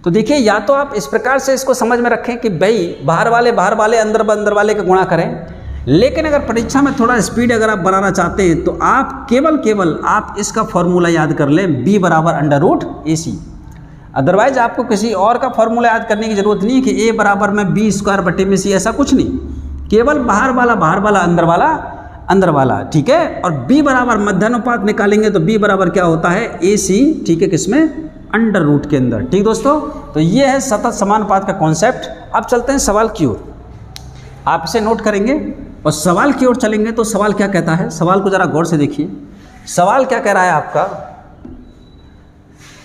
तो देखिए या तो आप इस प्रकार से इसको समझ में रखें कि भाई बाहर वाले अंदर वाले का गुणा करें, लेकिन अगर परीक्षा में थोड़ा स्पीड अगर आप बनाना चाहते हैं तो आप केवल आप इसका फॉर्मूला याद कर लें, b बराबर अंडर रूट AC। अदरवाइज आपको किसी और का फॉर्मूला याद करने की जरूरत नहीं है कि a बराबर में b स्क्वायर बटे में c, ऐसा कुछ नहीं, केवल बाहर वाला अंदर वाला। ठीक है, और b बराबर मध्यानुपात निकालेंगे तो b बराबर क्या होता है AC। ठीक है, किसमें, अंडर रूट के अंदर। ठीक दोस्तों, तो ये है सतत समानुपात का कॉन्सेप्ट। अब चलते हैं सवाल की ओर, आप इसे नोट करेंगे और सवाल की ओर चलेंगे। तो सवाल क्या कहता है, सवाल को जरा गौर से देखिए। सवाल क्या कह रहा है आपका,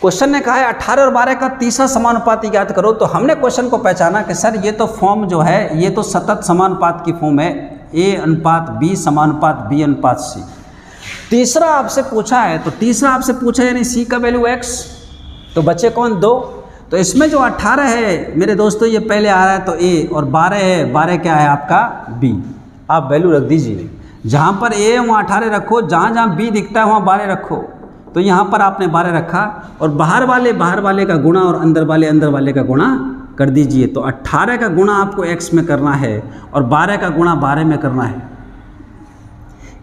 क्वेश्चन ने कहा है 18 और 12 का तीसरा समानुपाती ज्ञात करो। तो हमने क्वेश्चन को पहचाना कि सर ये तो फॉर्म जो है ये तो सतत समानुपात की फॉर्म है, a अनुपात b समानुपात b अनुपात c। तीसरा आपसे पूछा है, तो तीसरा आपसे पूछा यानी c का वैल्यू x, तो बचे कौन, 2। तो इसमें जो 18 है मेरे दोस्तों ये पहले आ रहा है तो a, और 12 है, 12 क्या है आपका b। आप वैल्यू रख दीजिए, जहाँ पर a है वहाँ 18 रखो, जहाँ b दिखता है वहाँ 12 रखो। तो यहाँ पर आपने 12 रखा, और बाहर वाले का गुणा और अंदर वाले का गुणा कर दीजिए। तो 18 का गुणा आपको x में करना है और 12 का गुणा 12 में करना है।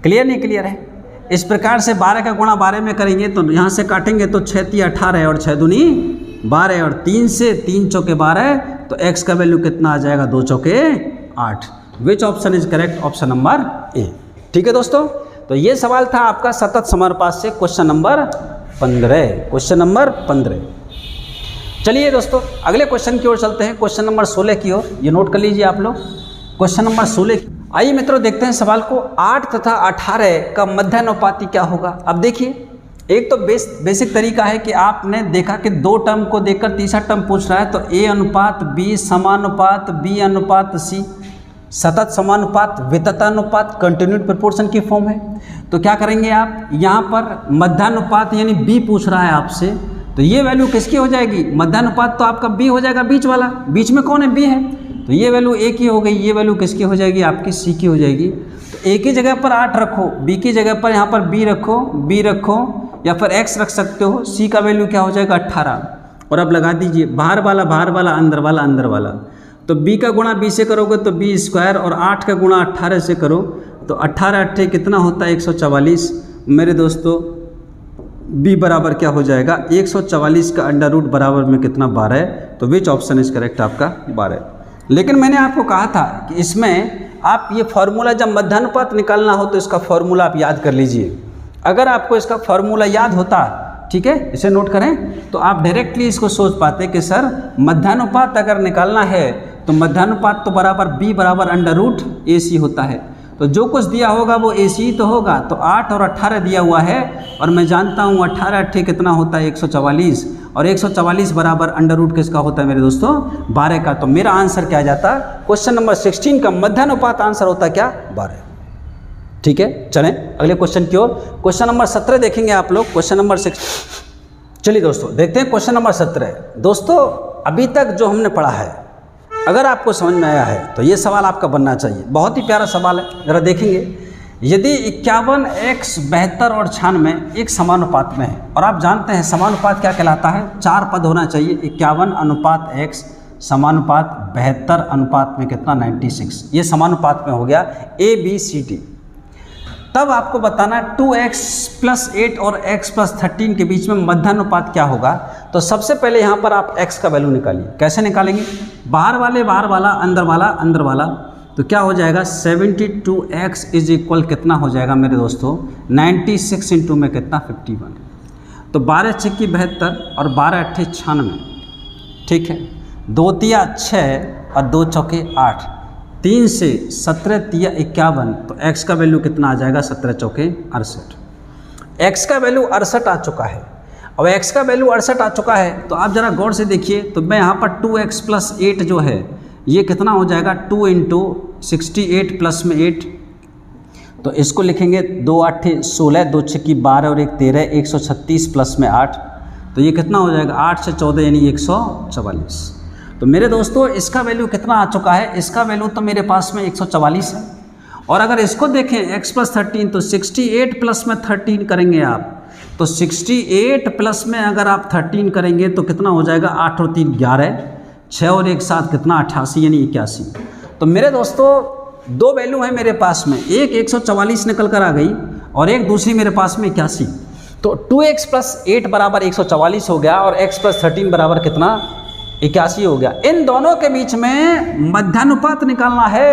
क्लियर नहीं क्लियर है? इस प्रकार से 12 का गुणा 12 में करेंगे तो यहाँ से काटेंगे तो 6 × 18 और 6 दूनी 12, और 3 से 3 चौके 12, तो x का वैल्यू कितना आ जाएगा, 2 चौके 8। विच option is correct, option number A. ठीक है दोस्तों, तो ये सवाल था आपका सतत समानुपात से क्वेश्चन नंबर 15। चलिए दोस्तों अगले क्वेश्चन की ओर चलते हैं, क्वेश्चन नंबर 16 की ओर। ये नोट कर लीजिए आप लोग, क्वेश्चन नंबर 16। आइए मित्रों देखते हैं सवाल को। 8 तथा 18 का मध्यानुपाती क्या होगा। अब देखिए एक तो बेसिक तरीका है कि आपने देखा कि 2 टर्म को देखकर तीसरा टर्म पूछ रहा है, तो a अनुपात b समानुपात b अनुपात c, सतत समानुपात विततानुपात कंटिन्यूड प्रोपोर्शन की फॉर्म है। तो क्या करेंगे आप, यहाँ पर मध्यानुपात यानी b पूछ रहा है आपसे, तो ये वैल्यू किसकी हो जाएगी, मध्यानुपात तो आपका b हो जाएगा, बीच वाला, बीच में कौन है, b है, तो ये वैल्यू a की हो गई, ये वैल्यू किसकी हो जाएगी, आपकी c की हो जाएगी। तो a की जगह पर 8 रखो, b की जगह पर यहाँ पर b रखो, या फिर x रख सकते हो। c का वैल्यू क्या हो जाएगा, 18, और अब लगा दीजिए बाहर वाला अंदर वाला। तो b का गुणा b से करोगे तो b स्क्वायर, और 8 का गुणा 18 से करो तो 18 8 कितना होता है, 144। मेरे दोस्तों b बराबर क्या हो जाएगा, 144 का अंडर रूट बराबर में कितना, 12। तो विच ऑप्शन इज करेक्ट, आपका 12। लेकिन मैंने आपको कहा था कि इसमें आप ये फार्मूला जब मध्यानुपात निकालना हो तो इसका फार्मूला आप याद कर लीजिए। अगर आपको इसका फार्मूला याद होता, ठीक है, इसे नोट करें, तो आप डायरेक्टली इसको सोच पाते कि सर मध्यानुपात अगर निकालना है तो मध्यानुपात तो बराबर b बराबर अंडर रूट AC होता है। तो जो कुछ दिया होगा वो AC ही तो होगा। तो 8 और 18 दिया हुआ है, और मैं जानता हूँ 18 8 कितना होता है, 144, और 144 बराबर अंडर रूट किसका होता है मेरे दोस्तों, 12 का। तो मेरा आंसर क्या आ जाता, क्वेश्चन नंबर 16 का मध्यानुपात आंसर होता क्या, 12। ठीक है, चलें अगले क्वेश्चन की ओर। क्वेश्चन नंबर 17 देखेंगे आप लोग, क्वेश्चन नंबर 6। चलिए दोस्तों देखते हैं क्वेश्चन नंबर 17। दोस्तों अभी तक जो हमने पढ़ा है अगर आपको समझ में आया है तो ये सवाल आपका बनना चाहिए। बहुत ही प्यारा सवाल है, ज़रा देखेंगे यदि 51, x 72 और 96 एक समानुपात में है, और आप जानते हैं समानुपात क्या कहलाता है, 4 पद होना चाहिए। 51 अनुपात x समानुपात 72 अनुपात में कितना 96, ये समानुपात में हो गया ABCD। तब आपको बताना 2x + 8 और x + 13 के बीच में मध्यानुपात क्या होगा। तो सबसे पहले यहाँ पर आप x का वैल्यू निकालिए। कैसे निकालेंगे, बाहर वाला अंदर वाला, तो क्या हो जाएगा 72x = कितना हो जाएगा मेरे दोस्तों 96 इंटू में कितना 51, तो 12 × 72 और 12 × 8 96, ठीक है। 2 तिया 6 और 2 चौके 8, 3 से 17 तिया 51, तो x का वैल्यू कितना आ जाएगा 17 चौके 68। x का वैल्यू 68 आ चुका है। अब x का वैल्यू 68 आ चुका है तो आप ज़रा गौर से देखिए, तो मैं यहाँ पर 2x + 8 जो है ये कितना हो जाएगा 2 × 68 प्लस में 8, तो इसको लिखेंगे 2 × 8 = 16, 2 × 6 = 12 और 1 = 13, 136 प्लस में 8, तो ये कितना हो जाएगा 8 से 14 यानी 144। तो मेरे दोस्तों इसका वैल्यू कितना आ चुका है, इसका वैल्यू तो मेरे पास में 144 है। और अगर इसको देखें x + 13, तो 68 प्लस में 13 करेंगे आप, तो 68 प्लस में अगर आप 13 करेंगे तो कितना हो जाएगा 8 और 3 11, 6 और 1 7 कितना 88 यानी 81। तो मेरे दोस्तों दो वैल्यू है मेरे पास में, एक 144 निकल कर आ गई और एक दूसरी मेरे पास में 81। तो 2x + 8 बराबर 144 हो गया और x + 13 बराबर कितना 81 हो गया। इन दोनों के बीच में मध्यानुपात निकालना है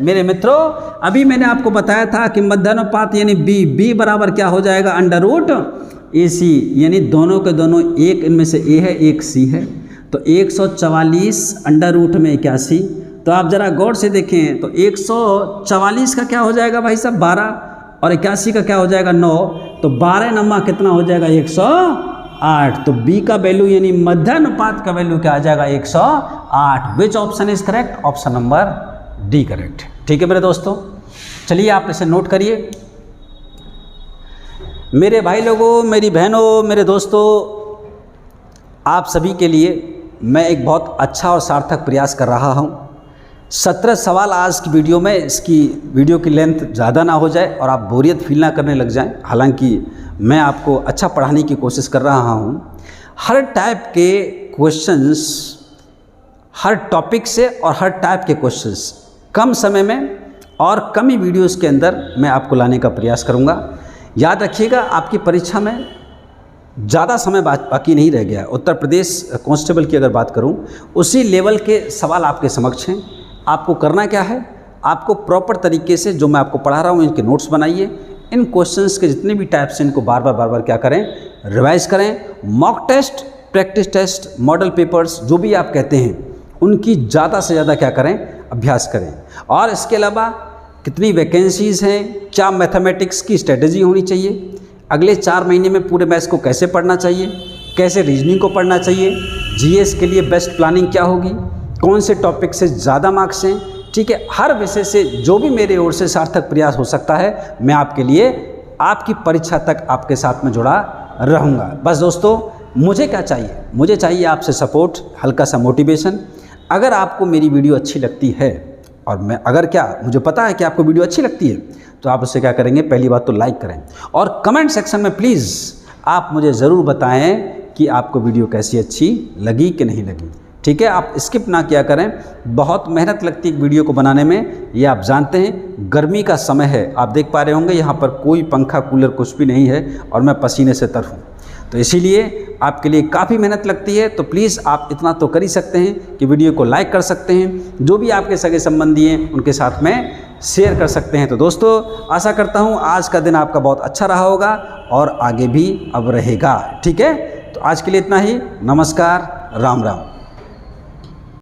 मेरे मित्रों। अभी मैंने आपको बताया था कि मध्यानुपात यानी b बराबर क्या हो जाएगा √AC, यानी दोनों के दोनों, एक इनमें से a है एक c है, तो 144 √81। तो आप ज़रा गौर से देखें, तो 144 का क्या हो जाएगा भाई साहब 12 और 81 का क्या हो जाएगा 9, तो 12 नमा कितना हो जाएगा 108। तो b का वैल्यू यानी मध्यानुपात का वैल्यू क्या आ जाएगा 108। विच option is correct, option number D correct. ठीक है मेरे दोस्तों, चलिए आप इसे नोट करिए। मेरे भाई लोगों, मेरी बहनों, मेरे दोस्तों, आप सभी के लिए मैं एक बहुत अच्छा और सार्थक प्रयास कर रहा हूं। 17 सवाल आज की वीडियो में, इसकी वीडियो की लेंथ ज़्यादा ना हो जाए और आप बोरियत फील ना करने लग जाएं। हालांकि मैं आपको अच्छा पढ़ाने की कोशिश कर रहा हूं। हर टाइप के क्वेश्चंस, हर टॉपिक से और हर टाइप के क्वेश्चंस कम समय में और कम ही वीडियोस के अंदर मैं आपको लाने का प्रयास करूंगा। याद रखिएगा, आपकी परीक्षा में ज़्यादा समय बाकी नहीं रह गया। उत्तर प्रदेश कांस्टेबल की अगर बात करूं, उसी लेवल के सवाल आपके समक्ष हैं। आपको करना क्या है, आपको प्रॉपर तरीके से जो मैं आपको पढ़ा रहा हूं इनके नोट्स बनाइए। इन क्वेश्चंस के जितने भी टाइप्स हैं इनको बार बार क्या करें, रिवाइज करें। Mock test, practice test, model papers जो भी आप कहते हैं उनकी ज़्यादा से ज़्यादा क्या करें, अभ्यास करें। और इसके अलावा कितनी वैकेंसीज़ हैं, क्या मैथमेटिक्स की स्ट्रेटजी होनी चाहिए, अगले 4 महीने में पूरे मैथ्स को कैसे पढ़ना चाहिए, कैसे रीजनिंग को पढ़ना चाहिए, जीएस के लिए बेस्ट प्लानिंग क्या होगी, कौन से टॉपिक से ज़्यादा मार्क्स हैं, ठीक है। हर विषय से जो भी मेरे ओर से सार्थक प्रयास हो सकता है, मैं आपके लिए आपकी परीक्षा तक आपके साथ में जुड़ा रहूँगा। बस दोस्तों, मुझे क्या चाहिए, मुझे चाहिए आपसे सपोर्ट, हल्का सा मोटिवेशन। अगर आपको मेरी वीडियो अच्छी लगती है, और मैं अगर क्या मुझे पता है कि आपको वीडियो अच्छी लगती है, तो आप उससे क्या करेंगे, पहली बात तो लाइक करें और कमेंट सेक्शन में प्लीज़ आप मुझे ज़रूर बताएं कि आपको वीडियो कैसी अच्छी लगी कि नहीं लगी। ठीक है, आप स्किप ना किया करें, बहुत मेहनत लगती है वीडियो को बनाने में, ये आप जानते हैं। गर्मी का समय है, आप देख पा रहे होंगे यहाँ पर कोई पंखा कूलर कुछ भी नहीं है और मैं पसीने से तर हूँ, तो इसीलिए आपके लिए काफ़ी मेहनत लगती है। तो प्लीज़ आप इतना तो कर ही सकते हैं कि वीडियो को लाइक कर सकते हैं, जो भी आपके सगे संबंधी हैं उनके साथ में शेयर कर सकते हैं। तो दोस्तों, आशा करता हूँ आज का दिन आपका बहुत अच्छा रहा होगा और आगे भी अब रहेगा। ठीक है, तो आज के लिए इतना ही। नमस्कार, राम राम।